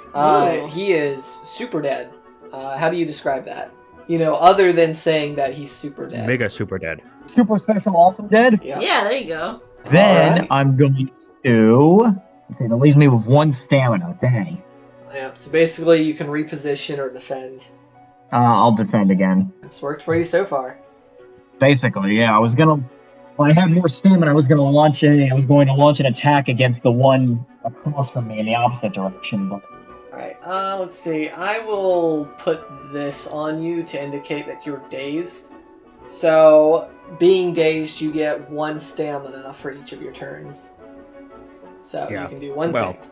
he is super dead. How do you describe that? You know, other than saying that he's super dead. Mega super dead. Super special awesome dead? Yeah, there you go. Then I'm going to... Let's see, that leaves me with 1 stamina. Dang. Yeah, so basically you can reposition or defend. I'll defend again. It's worked for you so far. Basically, yeah. I was gonna I had more stamina. I was going to launch an attack against the one across from me in the opposite direction. But Alright, let's see. I will put this on you to indicate that you're dazed. So, being dazed, you get 1 stamina for each of your turns. So, Yeah. you can do one Well, thing.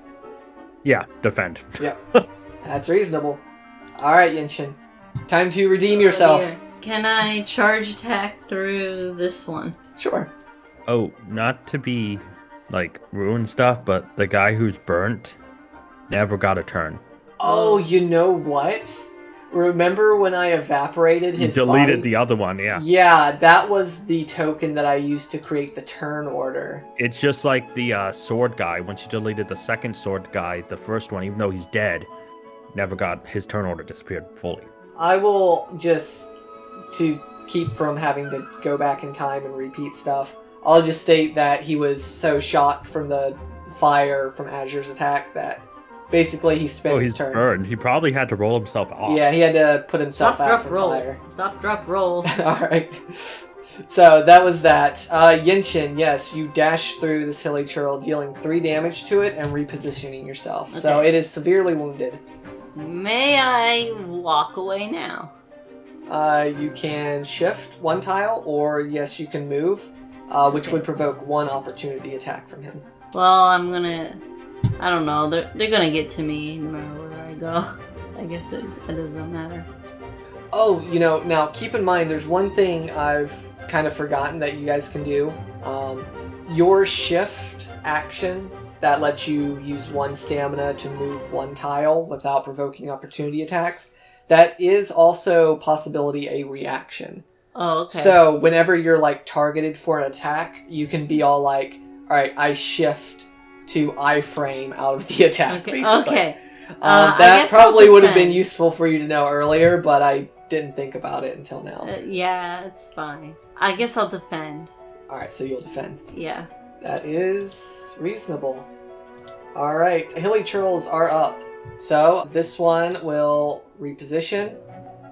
yeah, defend. Yep. That's reasonable. Alright, Yinshen. Time to redeem yourself. Here. Can I charge attack through this one? Sure. Oh, not to be like ruin stuff, but the guy who's burnt never got a turn. Oh, you know what? Remember when I evaporated He his deleted body? the other one, yeah. Yeah, that was the token that I used to create the turn order. It's just like the sword guy. Once you deleted the second sword guy, the first one, even though he's dead, never got his turn order disappeared fully. I will just, to keep from having to go back in time and repeat stuff, I'll just state that he was so shocked from the fire from Azure's attack that basically he spent Oh, his he's turn. burned. He probably had to roll himself off. Yeah, he had to put himself Stop, out drop, from roll. fire. Stop, drop, roll. Alright. So that was that. Yinshen, yes, you dash through this hilly churl, dealing 3 damage to it and repositioning yourself. So Okay. it is severely wounded. May I walk away now? You can shift 1 tile, or yes, you can move, which would provoke 1 opportunity attack from him. Well, I'm gonna... I don't know. They're gonna get to me no matter where I go. I guess it doesn't matter. Oh, you know, now keep in mind, there's one thing I've kind of forgotten that you guys can do. Your shift action that lets you use 1 stamina to move 1 tile without provoking opportunity attacks, that is also possibility a reaction. Oh, okay. So whenever you're like targeted for an attack, you can be all like, alright, I shift to iframe out of the attack, Okay. basically. Okay. That guess I'll probably would have been defend. useful for you to know earlier, but I didn't think about it until now. Yeah, it's fine. I guess I'll defend. Alright, so you'll defend. Yeah. That is reasonable. Alright, hilly churls are up. So this one will reposition,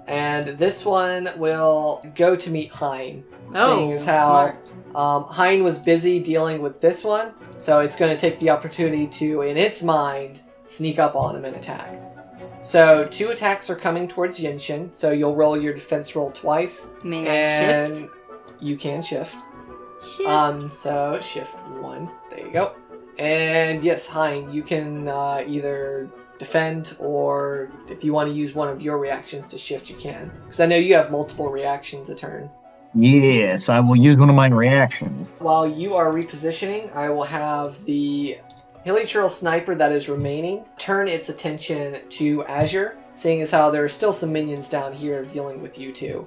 and this one will go to meet Heine. Seeing Oh, as how smart. Heine was busy dealing with this one, so it's going to take the opportunity to, in its mind, sneak up on him and attack. So 2 attacks are coming towards Yinshen, so you'll roll your defense roll twice. May I and shift? you can shift. Shift. So shift 1. There you go. And yes, Hein, you can either defend, or if you want to use one of your reactions to shift, you can. Because I know you have multiple reactions a turn. yes, I will use one of my reactions. While you are repositioning, I will have the hilly churl sniper that is remaining turn its attention to Azure, seeing as how there are still some minions down here dealing with you two.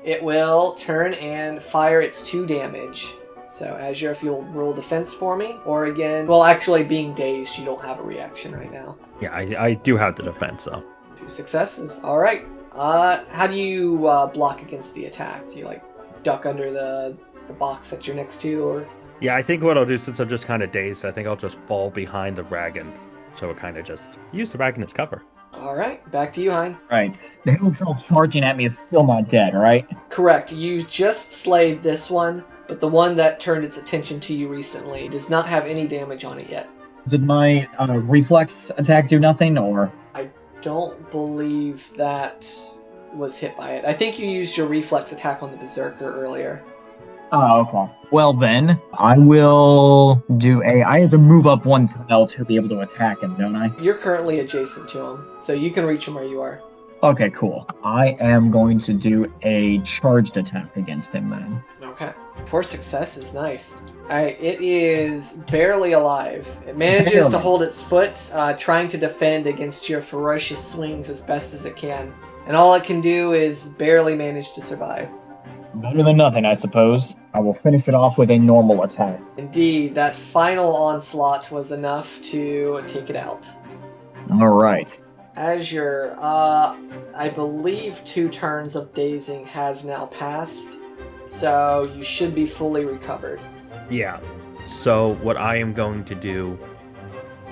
It will turn and fire its 2 damage. So Azure, if you'll roll defense for me, or again, well, actually being dazed, you don't have a reaction right now. Yeah, I do have the defense, though. 2 successes. All right. How do you block against the attack? Do you like duck under the box that you're next to, or? Yeah, I think what I'll do, since I'm just kind of dazed, I think I'll just fall behind the wagon. So it kind of just use the wagon as cover. All right. Back to you, Hein. Right. The hill troll charging at me is still not dead, right? Correct. You just slayed this one, but the one that turned its attention to you recently does not have any damage on it yet. Did my reflex attack do nothing, or? Don't believe that was hit by it. I think you used your reflex attack on the berserker earlier. Oh, okay. Well then, I will do I have to move up 1 tile to be able to attack him, don't I? You're currently adjacent to him, so you can reach him where you are. Okay, cool. I am going to do a charged attack against him then. Okay. 4 successes, nice. Alright, it is barely alive. It manages to Barely. hold its foot, trying to defend against your ferocious swings as best as it can. And all it can do is barely manage to survive. Better than nothing, I suppose. I will finish it off with a normal attack. Indeed, that final onslaught was enough to take it out. Alright. Azure, I believe 2 turns of dazing has now passed, so you should be fully recovered. Yeah. So what I am going to do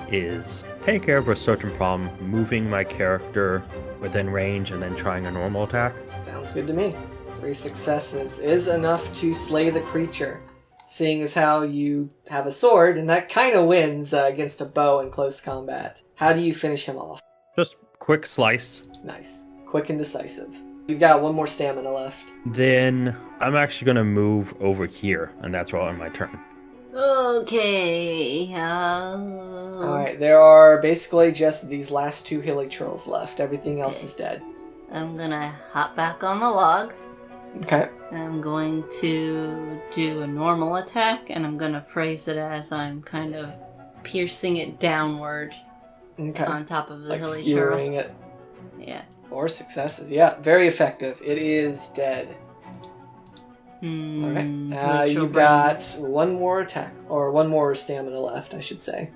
is take care of a certain problem, moving my character within range and then trying a normal attack. Sounds good to me. 3 successes is enough to slay the creature, seeing as how you have a sword, and that kind of wins against a bow in close combat. How do you finish him off? Just quick slice. Nice. Quick and decisive. You've got 1 more stamina left. Then I'm actually going to move over here, and that's all on my turn. Okay. Alright, there are basically just these last 2 hilly trolls left. Everything else is dead. I'm gonna hop back on the log. Okay. I'm going to do a normal attack, and I'm gonna phrase it as I'm kind of piercing it downward on top of the like hilly skewering turtle. it. Yeah. 4 successes. Yeah, very effective. It is dead. Alright. Now you've got 1 more attack, or 1 more stamina left, I should say.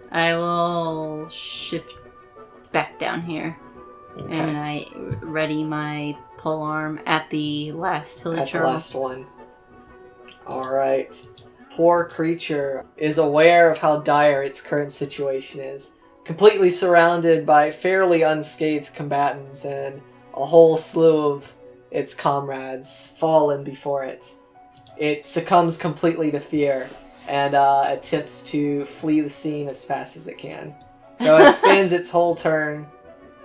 I will shift back down here. Okay. And I ready my pole arm at the last hilly At the turtle. last one. Alright. Poor creature is aware of how dire its current situation is. Completely surrounded by fairly unscathed combatants and a whole slew of its comrades fallen before it. It succumbs completely to fear and attempts to flee the scene as fast as it can. So it spends its whole turn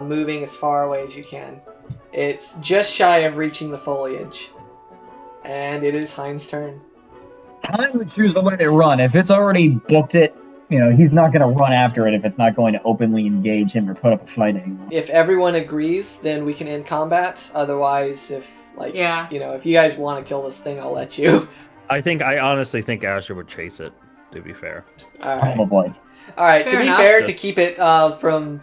moving as far away as you can. It's just shy of reaching the foliage. And it is Heine's turn. I would choose to let it run. If it's already booked it, he's not going to run after it if it's not going to openly engage him or put up a fight anymore. If everyone agrees, then we can end combat. Otherwise, if you guys want to kill this thing, I'll let you. I honestly think Azure would chase it, to be fair. Alright. Probably. Alright, to Fair be enough. fair, to keep it from,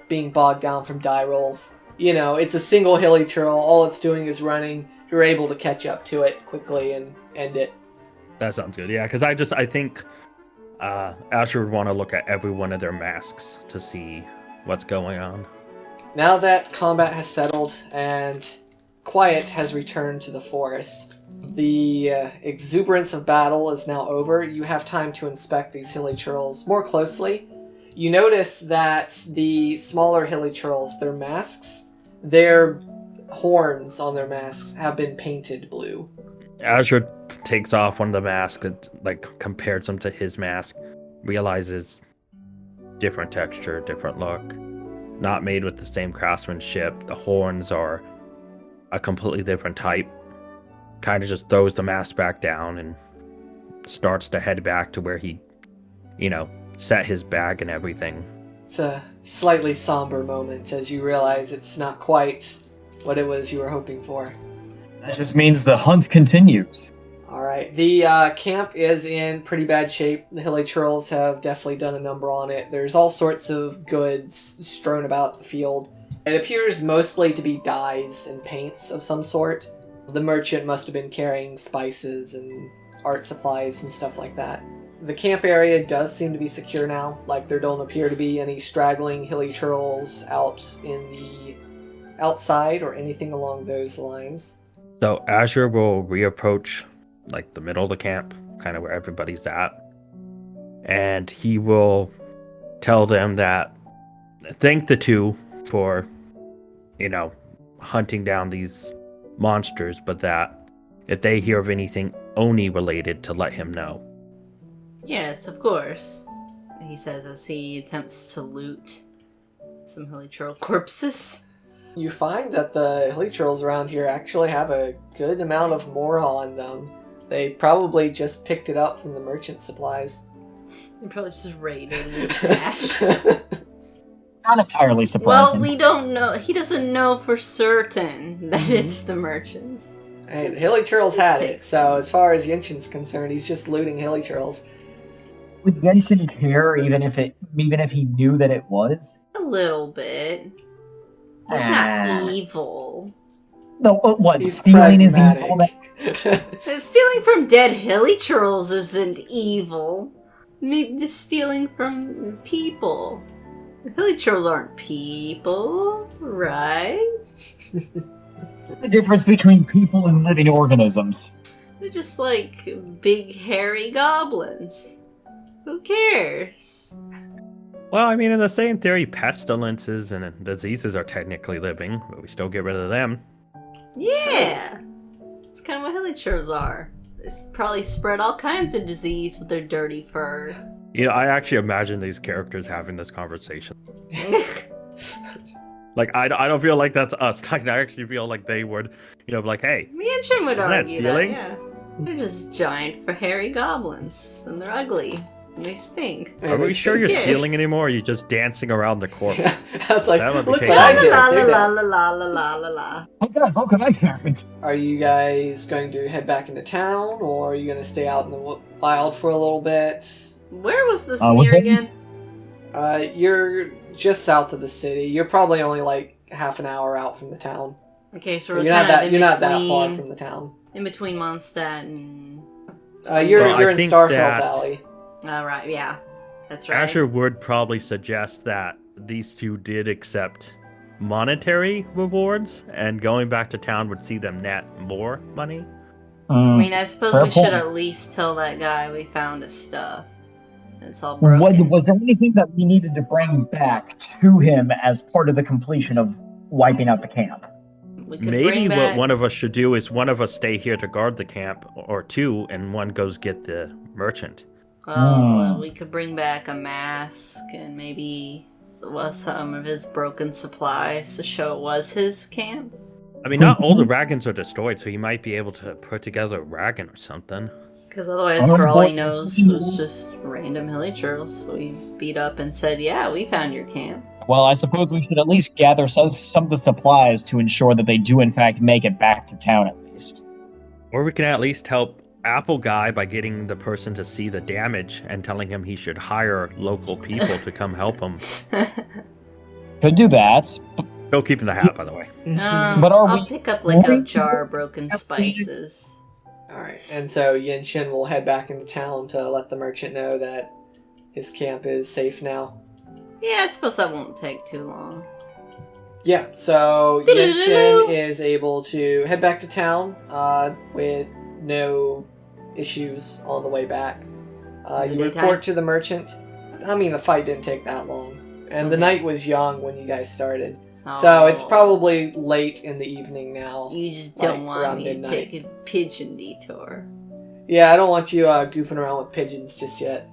being bogged down from die rolls, it's a single hilly turtle. All it's doing is running. You're able to catch up to it quickly and end it. That sounds good. Yeah, because I think Azure would want to look at every one of their masks to see what's going on. Now that combat has settled and quiet has returned to the forest, the exuberance of battle is now over. You have time to inspect these hilly churls more closely. You notice that the smaller hilly churls, their masks, their horns on their masks have been painted blue. Azure takes off one of the masks, compares them to his mask, realizes different texture, different look, not made with the same craftsmanship. The horns are a completely different type. Kind of just throws the mask back down and starts to head back to where he, set his bag and everything. It's a slightly somber moment as you realize it's not quite what it was you were hoping for. That just means the hunt continues. Alright, the camp is in pretty bad shape. The hilly churls have definitely done a number on it. There's all sorts of goods strewn about the field. It appears mostly to be dyes and paints of some sort. The merchant must have been carrying spices and art supplies and stuff like that. The camp area does seem to be secure now. There don't appear to be any straggling hilly churls out in the outside or anything along those lines. So Azure will reapproach the middle of the camp, kind of where everybody's at. And he will tell them that thank the two for, hunting down these monsters, but that if they hear of anything Oni related, to let him know. Yes, of course, he says as he attempts to loot some hilly churl corpses. You find that the hilly churls around here actually have a good amount of more on them. They probably just picked it up from the merchant supplies. They probably just raided his stash. Not entirely surprising. Well, we don't know. He doesn't know for certain that it's the merchants. Hey, the hilly churls had it, so as far as Yinshen's concerned, he's just looting hilly churls. Would Genshin care even if he knew that it was? A little bit. He's not evil. No, what? He's Stealing is pragmatic. evil? Stealing from dead hilly churls isn't evil. Maybe just stealing from people. Hilly churls aren't people, right? The difference between people and living organisms. They're just big hairy goblins. Who cares? Well, in the same theory, pestilences and diseases are technically living, but we still get rid of them. Yeah! It's kind of what hilichurls are. They probably spread all kinds of disease with their dirty fur. You know, I actually imagine these characters having this conversation. Like, I don't feel like that's us. I actually feel like they would, you know, be like, hey. Me and Shin would Isn't that argue stealing? yeah. They're just giant for hairy goblins, and they're ugly, and they stink. Are we sure you're Yes. stealing anymore, or are you just dancing around the corpse? I was like, That would be look cake. what I did. La They're la dead. la la la la la la. Oh, guys, look what I found. Are you guys going to head back into town, or are you going to stay out in the wild for a little bit? Where was this what near the- again? You're just south of the city. You're probably only like half an hour out from the town. Okay, so So we're you're not kind of that in you're not between, that far from the town. in between Mondstadt and. You're Well, I you're in think Starfell that- Valley. Right, yeah, that's right. Azure would probably suggest that these two did accept monetary rewards, and going back to town would see them net more money. I mean, I suppose Fair we should point. at least tell that guy we found his stuff. It's all broken. Was there anything that we needed to bring back to him as part of the completion of wiping out the camp? We could Maybe bring what back... one of us should do is one of us stay here to guard the camp, or two, and one goes get the merchant. Well, we could bring back a mask and maybe some of his broken supplies to show it was his camp. I mean, not all the wagons are destroyed, so you might be able to put together a wagon or something. Because otherwise, for all he knows, it's just random hilichurls. So we beat up and said, yeah, we found your camp. Well, I suppose we should at least gather some of the supplies to ensure that they do, in fact, make it back to town at least. Or we can at least help Apple Guy by getting the person to see the damage and telling him he should hire local people to come help him. Could do that. Still keeping the hat, by the way. But are I'll we pick up like a going to- jar of broken spices. Alright, and so Yinshen will head back into town to let the merchant know that his camp is safe now. Yeah, I suppose that won't take too long. Yeah, so Doo-doo-doo-doo. Yinshen is able to head back to town with no issues on the way back. Is it You daytime? report to the merchant. I mean, the fight didn't take that long. And the Okay. night was young when you guys started. So it's Oh, probably late in the evening now. You just like, don't want around me midnight. to take a pigeon detour. Yeah, I don't want you goofing around with pigeons just yet.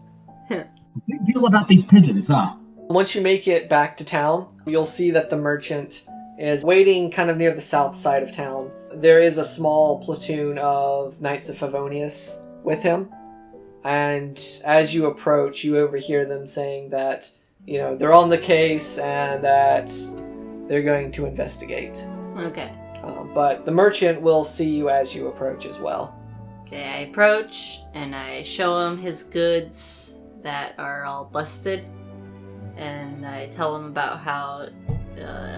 Big deal about these pigeons, huh? Once you make it back to town, you'll see that the merchant is waiting kind of near the south side of town. There is a small platoon of Knights of Favonious with him. And as you approach, you overhear them saying that, you know, they're on the case and that they're going to investigate. Okay. But the merchant will see you as you approach as well. Okay, I approach and I show him his goods that are all busted. And I tell him about how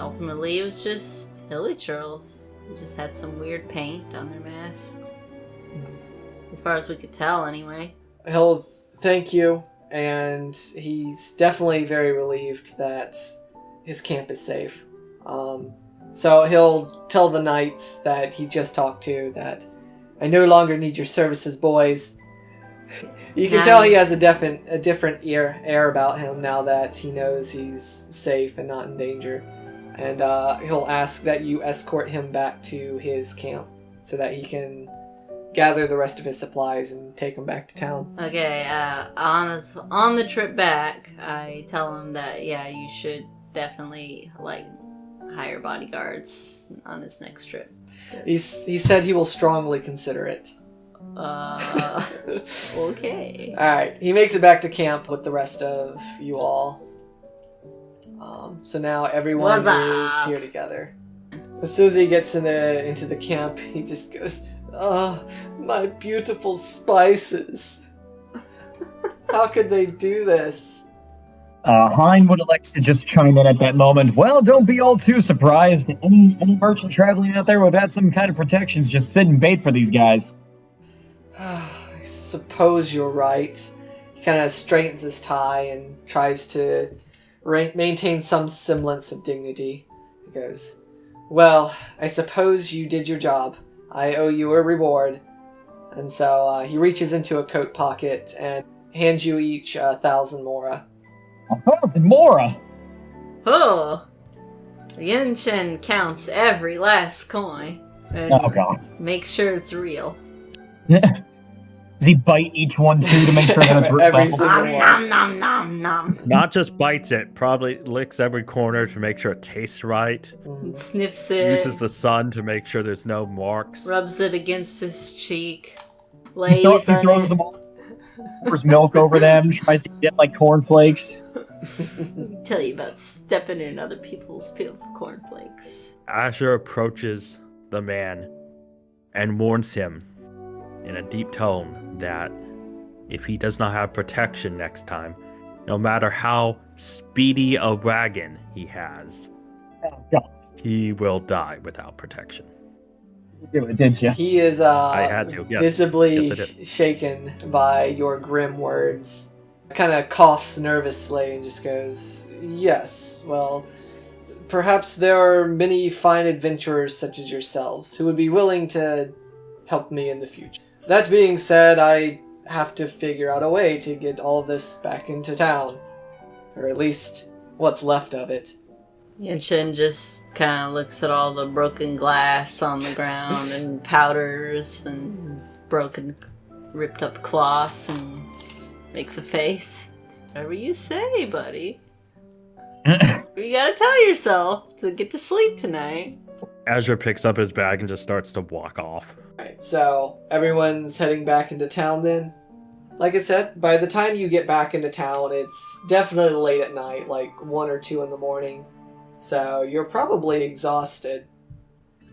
ultimately it was just hilichurls. They just had some weird paint on their masks. As far as we could tell, anyway. He'll thank you, and he's definitely very relieved that his camp is safe. So he'll tell the knights that he just talked to that I no longer need your services, boys. You can tell he has a different air about him now that he knows he's safe and not in danger. And he'll ask that you escort him back to his camp so that he can gather the rest of his supplies and take them back to town. Okay, on the trip back, I tell him that, yeah, you should definitely, hire bodyguards on his next trip. He said he will strongly consider it. Okay. Alright, he makes it back to camp with the rest of you all. So now everyone What's is up? here together. As soon as he gets into the camp, he just goes, "Oh, my beautiful spices. How could they do this?" Heine would elect to just chime in at that moment. Well, don't be all too surprised. Any merchant traveling out there would have had some kind of protections just sitting bait for these guys. I suppose you're right. He kind of straightens his tie and tries to maintain some semblance of dignity. He goes, "Well, I suppose you did your job. I owe you a reward." And so he reaches into a coat pocket and hands you each 1,000 mora. 1,000 mora! Oh! Yinshen counts every last coin. Oh god. Make sure it's real. Does he bite each one too to make sure that it's Every real? single one. Nom nom nom nom. Not just bites it, probably licks every corner to make sure it tastes right. Sniffs it. Uses the sun to make sure there's no marks. Rubs it against his cheek. He Lays throws on them all, pours milk over them, tries to get like cornflakes. it. Tell you about stepping in other people's field of cornflakes. Azure approaches the man and warns him in a deep tone that if he does not have protection next time, no matter how speedy a wagon he has, Oh god. he will die without protection. You do it, didn't you? He is I had to, yes. visibly Yes, I did. shaken by your grim words. Kind of coughs nervously and just goes, "Yes, well, perhaps there are many fine adventurers such as yourselves who would be willing to help me in the future. That being said, I have to figure out a way to get all of this back into town. Or at least what's left of it." Yinshen just kind of looks at all the broken glass on the ground and powders and broken, ripped up cloths and makes a face. Whatever you say, buddy. You gotta tell yourself to get to sleep tonight. Azure picks up his bag and just starts to walk off. Alright, so everyone's heading back into town then? Like I said, by the time you get back into town, it's definitely late at night, like 1 or 2 in the morning. So you're probably exhausted.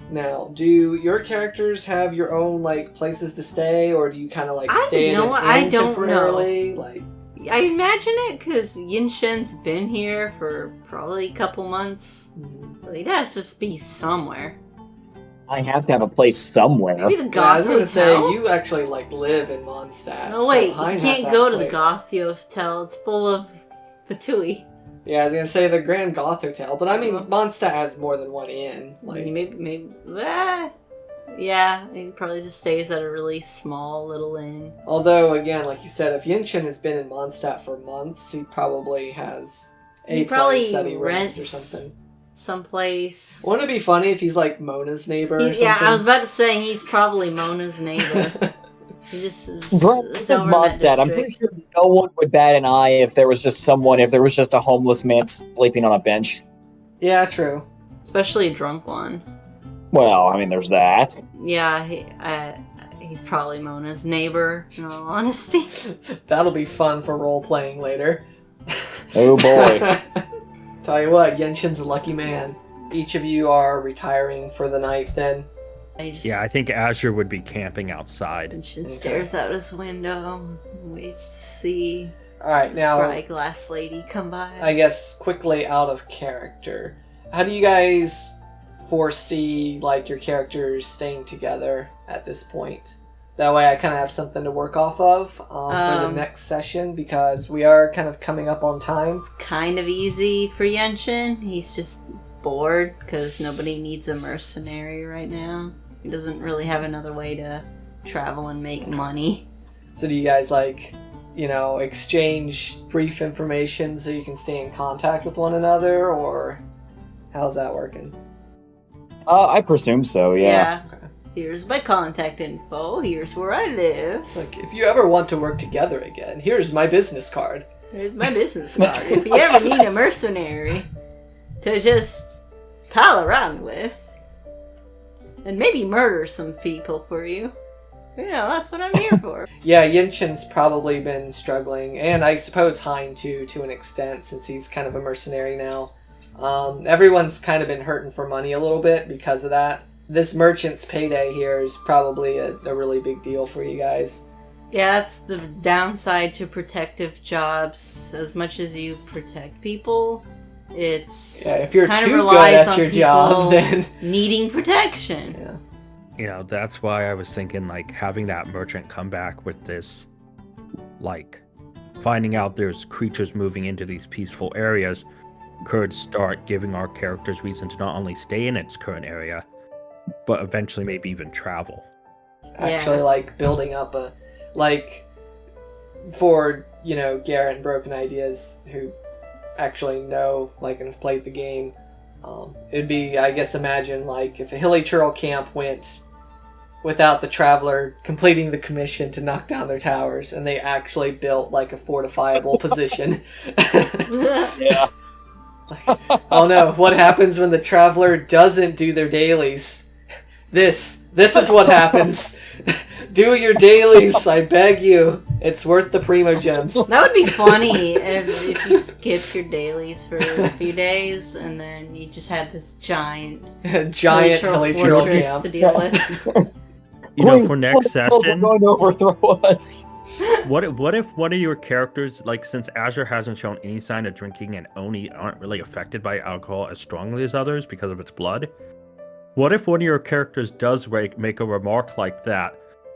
Now, do your characters have your own like places to stay, or do you kind of like stay in an inn temporarily? Like, I imagine it because Yinshen's been here for probably a couple months, so he has to be somewhere. I have to have a place somewhere. Maybe the yeah, I Goth was gonna Hotel? say you actually like live in Mondstadt. No, wait, so Heine you has can't to go have to a the place. Goth Hotel. It's full of Fatui. Yeah, I was gonna say the Grand Goth Hotel, but I mean Mondstadt has more than one inn. Like, Maybe. Yeah, he probably just stays at a really small little inn. although again, like you said, if Yinshen has been in Mondstadt for months, he probably has a He probably place that he rents or rents something. someplace. Wouldn't it be funny if he's like Mona's neighbor or something? Yeah, I was about to say he's probably Mona's neighbor. He just is It's over in that Mondstadt. I'm pretty district. sure no one would bat an eye if there was just a homeless man sleeping on a bench. Yeah, true. Especially a drunk one. Well, I mean, there's that. Yeah, he's probably Mona's neighbor, in all honesty. That'll be fun for role playing later. Oh boy. Tell you what, Yenshin's a lucky man. Each of you are retiring for the night then. Yeah, I think Azure would be camping outside. Yinshen stares out his window, waits to see Alright, now, spry glass lady come by. I guess quickly out of character. How do you guys foresee, like, your characters staying together at this point? That way I kind of have something to work off of for the next session, because we are kind of coming up on time. Kind of easy for Yinshen. He's just bored because nobody needs a mercenary right now. He doesn't really have another way to travel and make money. So do you guys, like, you know, exchange brief information so you can stay in contact with one another, or how's that working? I presume so, yeah. Here's my contact info. Here's where I live. Like, if you ever want to work together again, here's my business card. Here's my business card. If you ever need a mercenary to just pal around with and maybe murder some people for you, you know, that's what I'm here for. Yeah, Yinshin's probably been struggling, and I suppose Heine too, to an extent, since he's kind of a mercenary now. Everyone's kind of been hurting for money a little bit because of that. This merchant's payday here is probably a really big deal for you guys. Yeah, that's the downside to protective jobs. As much as you protect people, it's if you're kind too of good relies at on your people job, then needing protection. Yeah. You know, that's why I was thinking, like, having that merchant come back with this, like, finding out there's creatures moving into these peaceful areas could start giving our characters reason to not only stay in its current area, but eventually maybe even travel. Actually, like, building up a, like, for, you know, Garrett and Broken Ideas, who actually know, like, and have played the game, It'd be, I guess, imagine like if a hilly churl camp went without the traveler completing the commission to knock down their towers, and they actually built like a fortifiable position. Yeah. Oh no, what happens when the traveler doesn't do their dailies? This is what happens. Do your dailies, I beg you. It's worth the primo gems. That would be funny if you skipped your dailies for a few days and then you just had this giant Hilly churl fortress camp to deal with. You know, for next session, They're going to overthrow us. what if one of your characters, like since Azure hasn't shown any sign of drinking and Oni aren't really affected by alcohol as strongly as others because of its blood, what if one of your characters does make a remark like that?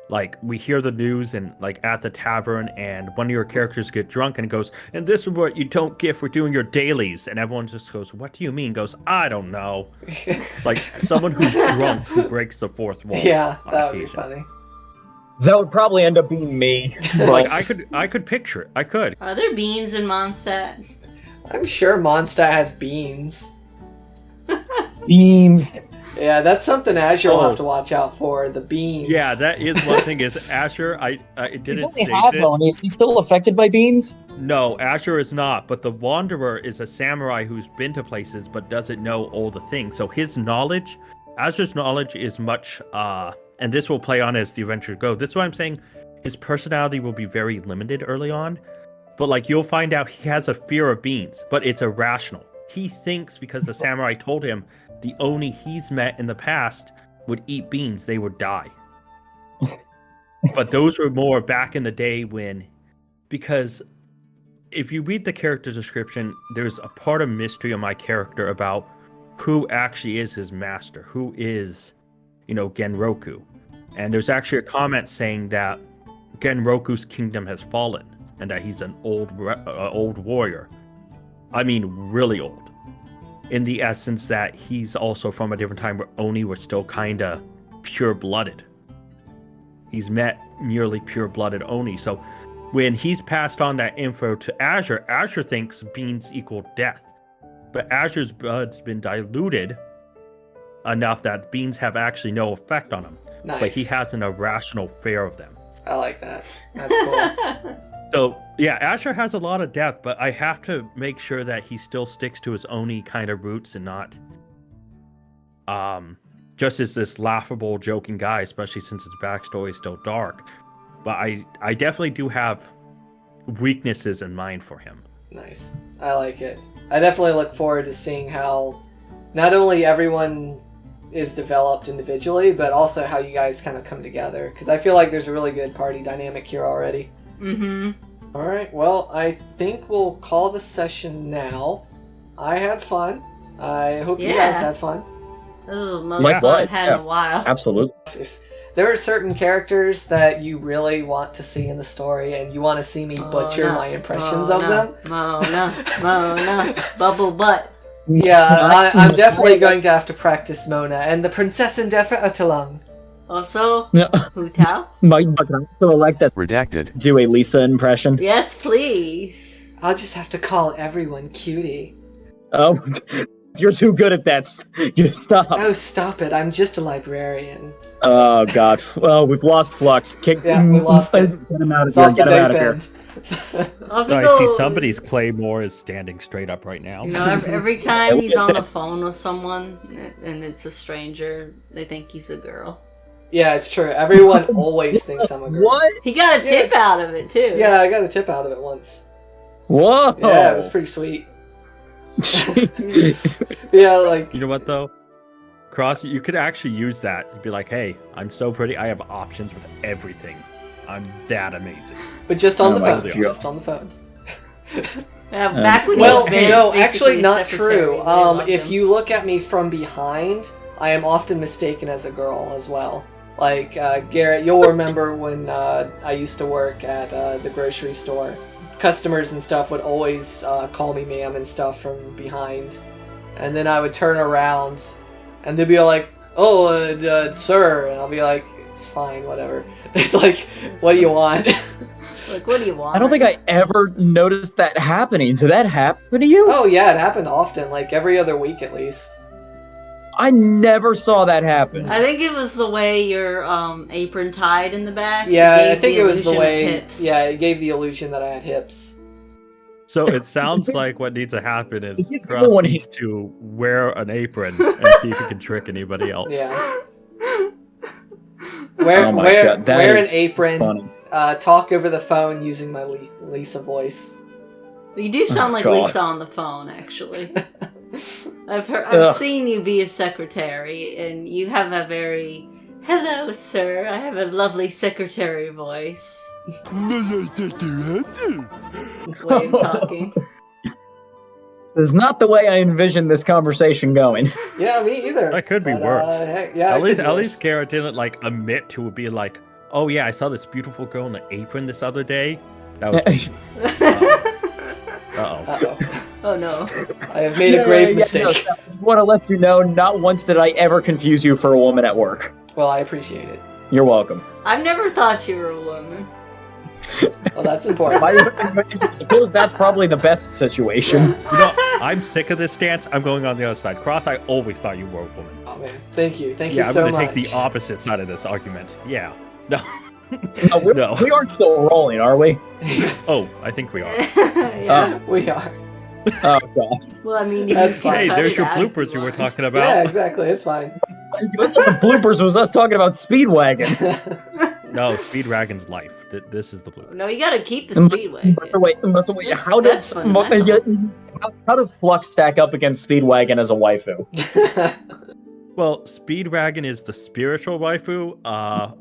Like, we hear the news and like at the tavern, and one of your characters get drunk and goes, and this is what you don't get for doing your dailies, and everyone just goes, what do you mean? Goes, I don't know. Like someone who's drunk who breaks the fourth wall. Yeah, on that would be occasion. funny. That would probably end up being me. Like I could picture it. I could. Are there beans in Mondstadt? I'm sure Mondstadt has beans. Beans. Yeah, that's something Azure will have to watch out for, the beans. Yeah, that is one thing. Is Azure? I You didn't only say have this. Oni. Is he still affected by beans? No, Azure is not. But the Wanderer is a samurai who's been to places but doesn't know all the things. So his knowledge, Azure's knowledge, is much. And this will play on as the adventure goes. This is why I'm saying his personality will be very limited early on. But like you'll find out, he has a fear of beans, but it's irrational. He thinks because the samurai told him the Oni he's met in the past would eat beans, they would die. But those were more back in the day because if you read the character description, there's a part of mystery of my character about who actually is his master, who is, Genroku. And there's actually a comment saying that Genroku's kingdom has fallen and that he's an old warrior. I mean, really old. In the essence that he's also from a different time where Oni were still kind of pure-blooded. He's met nearly pure-blooded Oni. So when he's passed on that info to Azure, Azure thinks beans equal death. But Azure's blood's been diluted enough that beans have actually no effect on him. Nice. But he has an irrational fear of them. I like that. That's cool. So, yeah, Azure has a lot of depth, but I have to make sure that he still sticks to his Oni kind of roots and not just as this laughable, joking guy, especially since his backstory is still dark. But I definitely do have weaknesses in mind for him. Nice. I like it. I definitely look forward to seeing how not only everyone is developed individually, but also how you guys kind of come together. Because I feel like there's a really good party dynamic here already. Mm-hmm. Alright, well, I think we'll call the session now. I had fun. I hope you guys had fun. Oh, most Likewise, fun I've had in yeah. a while. Absolutely. If there are certain characters that you really want to see in the story and you want to see me butcher my impressions of them, Mona, bubble butt. yeah, I'm definitely going to have to practice Mona and the Princess Endeavor Utalung. Also, Yeah. Hu Tao? Might also like that. Redacted. Do a Lisa impression. Yes, please. I'll just have to call everyone cutie. Oh, you're too good at that. You stop. Oh, stop it. I'm just a librarian. Oh God. Well, we've lost Flux. Yeah, we lost it. Get him out of It's here. off the Get him out deep of here. end. I see somebody's claymore is standing straight up right now. Every time he's on the phone with someone and it's a stranger, they think he's a girl. Yeah, it's true. Everyone always thinks I'm a girl. What? He got a tip out of it, too. Yeah, I got a tip out of it once. Whoa. Yeah, it was pretty sweet. Yeah, like... You know what though? Cross, you could actually use that. You'd be like, hey, I'm so pretty. I have options with everything. I'm that amazing. But just on the my phone. God. Just on the phone. Back when he Well, was very no, basically actually a not secretary, true. they loved If him. you look at me from behind, I am often mistaken as a girl as well. Like, Garrett, you'll remember when I used to work at the grocery store. Customers and stuff would always call me ma'am and stuff from behind. And then I would turn around, and they'd be like, Sir, and I'll be like, it's fine, whatever. It's like, what do you want? Like, what do you want? I don't think I ever noticed that happening. Did that happen to you? Oh yeah, it happened often, like every other week at least. I never saw that happen. I think it was the way your apron tied in the back. Yeah, I think it was the illusion of way. hips. Yeah, it gave the illusion that I had hips. So it sounds like what needs to happen is It's Cross everyone needs to wear an apron and see if he can trick anybody else. Yeah. Wear Oh my wear God, that wear an is apron. funny. Talk over the phone using my Lisa voice. You do sound like God. Lisa on the phone, actually. I've Ugh. seen you be a secretary, and you have a very "Hello, sir. I have a lovely secretary voice." May I take your hand? Way of talking. This is not the way I envisioned this conversation going. Yeah, me either. That could be But, worse. heck, yeah, At it least could be worse. Garrett didn't like admit to be like, oh yeah, I saw this beautiful girl in an apron this other day. That was uh-oh. Uh-oh. Oh no. I have made a grave mistake. No, I just want to let you know, not once did I ever confuse you for a woman at work. Well, I appreciate it. You're welcome. I've never thought you were a woman. Well, that's important. I suppose that's probably the best situation. You know, I'm sick of this stance. I'm going on the other side. Cross, I always thought you were a woman. Oh man, thank you Yeah, I'm so going to much. take the opposite side of this argument. Yeah. No. No, we aren't still rolling, are we? Oh, I think we are. Yeah. We are. Oh, God. Well, I mean, That's you can fine. Hey, cut there's it your out if bloopers you were want. talking Yeah, about. exactly. It's fine. The bloopers was us talking about Speedwagon. No, Speedwagon's life. This is the blooper. No, you gotta keep the speedway. Wait, That's- how does that's fundamental. how does Flux stack up against Speedwagon as a waifu? Well, Speedwagon is the spiritual waifu.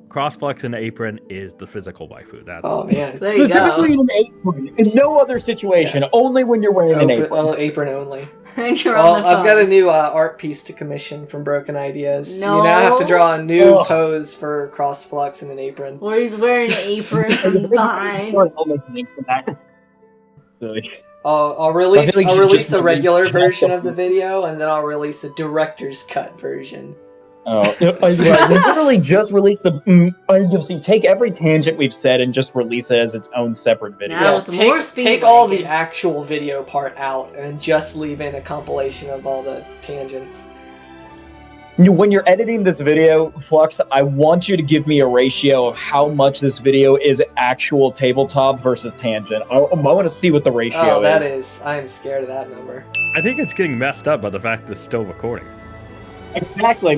Crossflex and Apron is the physical waifu. That's Oh man. There you go. Specifically in an apron. In no other situation, only when you're wearing an apron. Well, apron only. And you're Well, on the I've got a phone. new art piece to commission from Broken Ideas. No. You now have to draw a new Ugh. pose for Crossflux in an apron. Where he's wearing an apron from behind. I'll make links for that. Silly. I'll release I think I'll you release just a regular released version just of the video, and then I'll release a director's cut version. Oh, we literally just released the. You'll see. Take every tangent we've said and just release it as its own separate video. Now with more take all the Speedwagon. actual video part out, and just leave in a compilation of all the tangents. When you're editing this video, Flux, I want you to give me a ratio of how much this video is actual tabletop versus tangent. I want to see what the ratio Oh, that is. is. I am scared of that number. I think it's getting messed up by the fact that it's still recording. Exactly.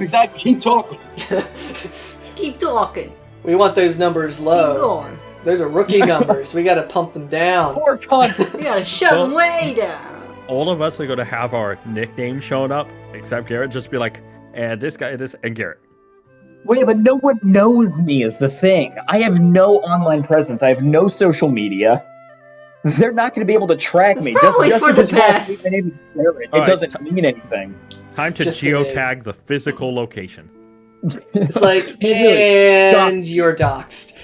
Exactly. Keep talking. Keep talking. We want those numbers Keep low. going. Those are rookie numbers. We gotta pump them down. Poor con. You gotta shove them way down. All of us are going to have our nicknames shown up, except Garrett. Just be like, and this guy, this, and Garrett. Wait, but no one knows me is the thing. I have no online presence. I have no social media. They're not going to be able to track It's me. probably for the because you ask me best. my name is Garrett, All it right. doesn't mean anything. Time to Just a name. geotag the physical location. It's like, Really, and you're doxxed.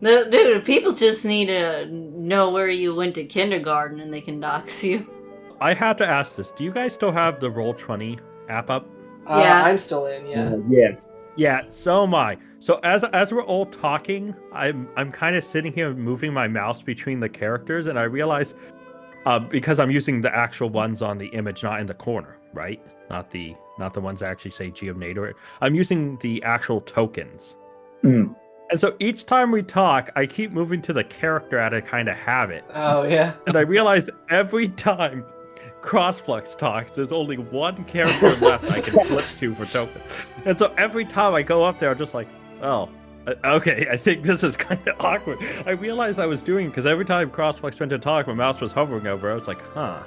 No, dude, people just need to know where you went to kindergarten and they can dox you. I have to ask this. Do you guys still have the Roll20 app up? Yeah. I'm still in, yeah. Yeah. Yeah, so am I. So as we're all talking, I'm kind of sitting here moving my mouse between the characters, and I realize because I'm using the actual ones on the image, not in the corner, right? Not the ones that actually say Geonator. I'm using the actual tokens. Mm. And so each time we talk, I keep moving to the character out of kind of habit. Oh, yeah. And I realize every time Crossflux talks, there's only one character left I can flip to for token. And so every time I go up there, I'm just like, oh, okay, I think this is kind of awkward. I realized I was doing because every time Crossflux went to talk, my mouse was hovering over. I was like, huh.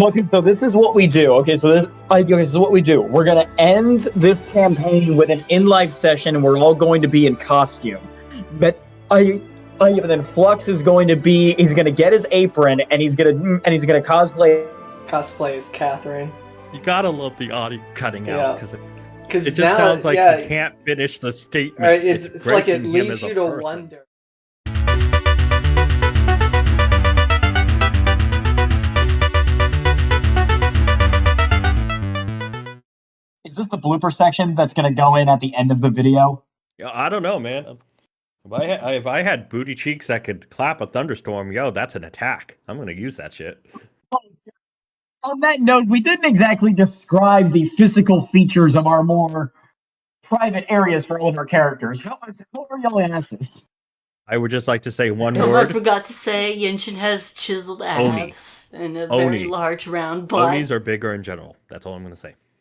Okay, so this is what we do. Okay, so this is what we do. We're gonna end this campaign with an in-life session, and we're all going to be in costume. But then Flux is going to be. He's gonna get his apron, and he's gonna cosplay. Cosplay as Catherine. You gotta love the audio cutting Yeah. out because Because it just sounds like you can't finish the statement. It's like it breaking him leaves as a you to person. wonder. Is this the blooper section that's going to go in at the end of the video? Yeah, I don't know, man. If I had booty cheeks that could clap a thunderstorm, yo, that's an attack. I'm gonna use that shit. On that note, we didn't exactly describe the physical features of our more private areas for all of our characters. How are y'all asses? I would just like to say one I word. forgot to say, Yinshen has chiseled Oni. abs and a Oni. very large round butt. Onis are bigger in general. That's all I'm gonna say.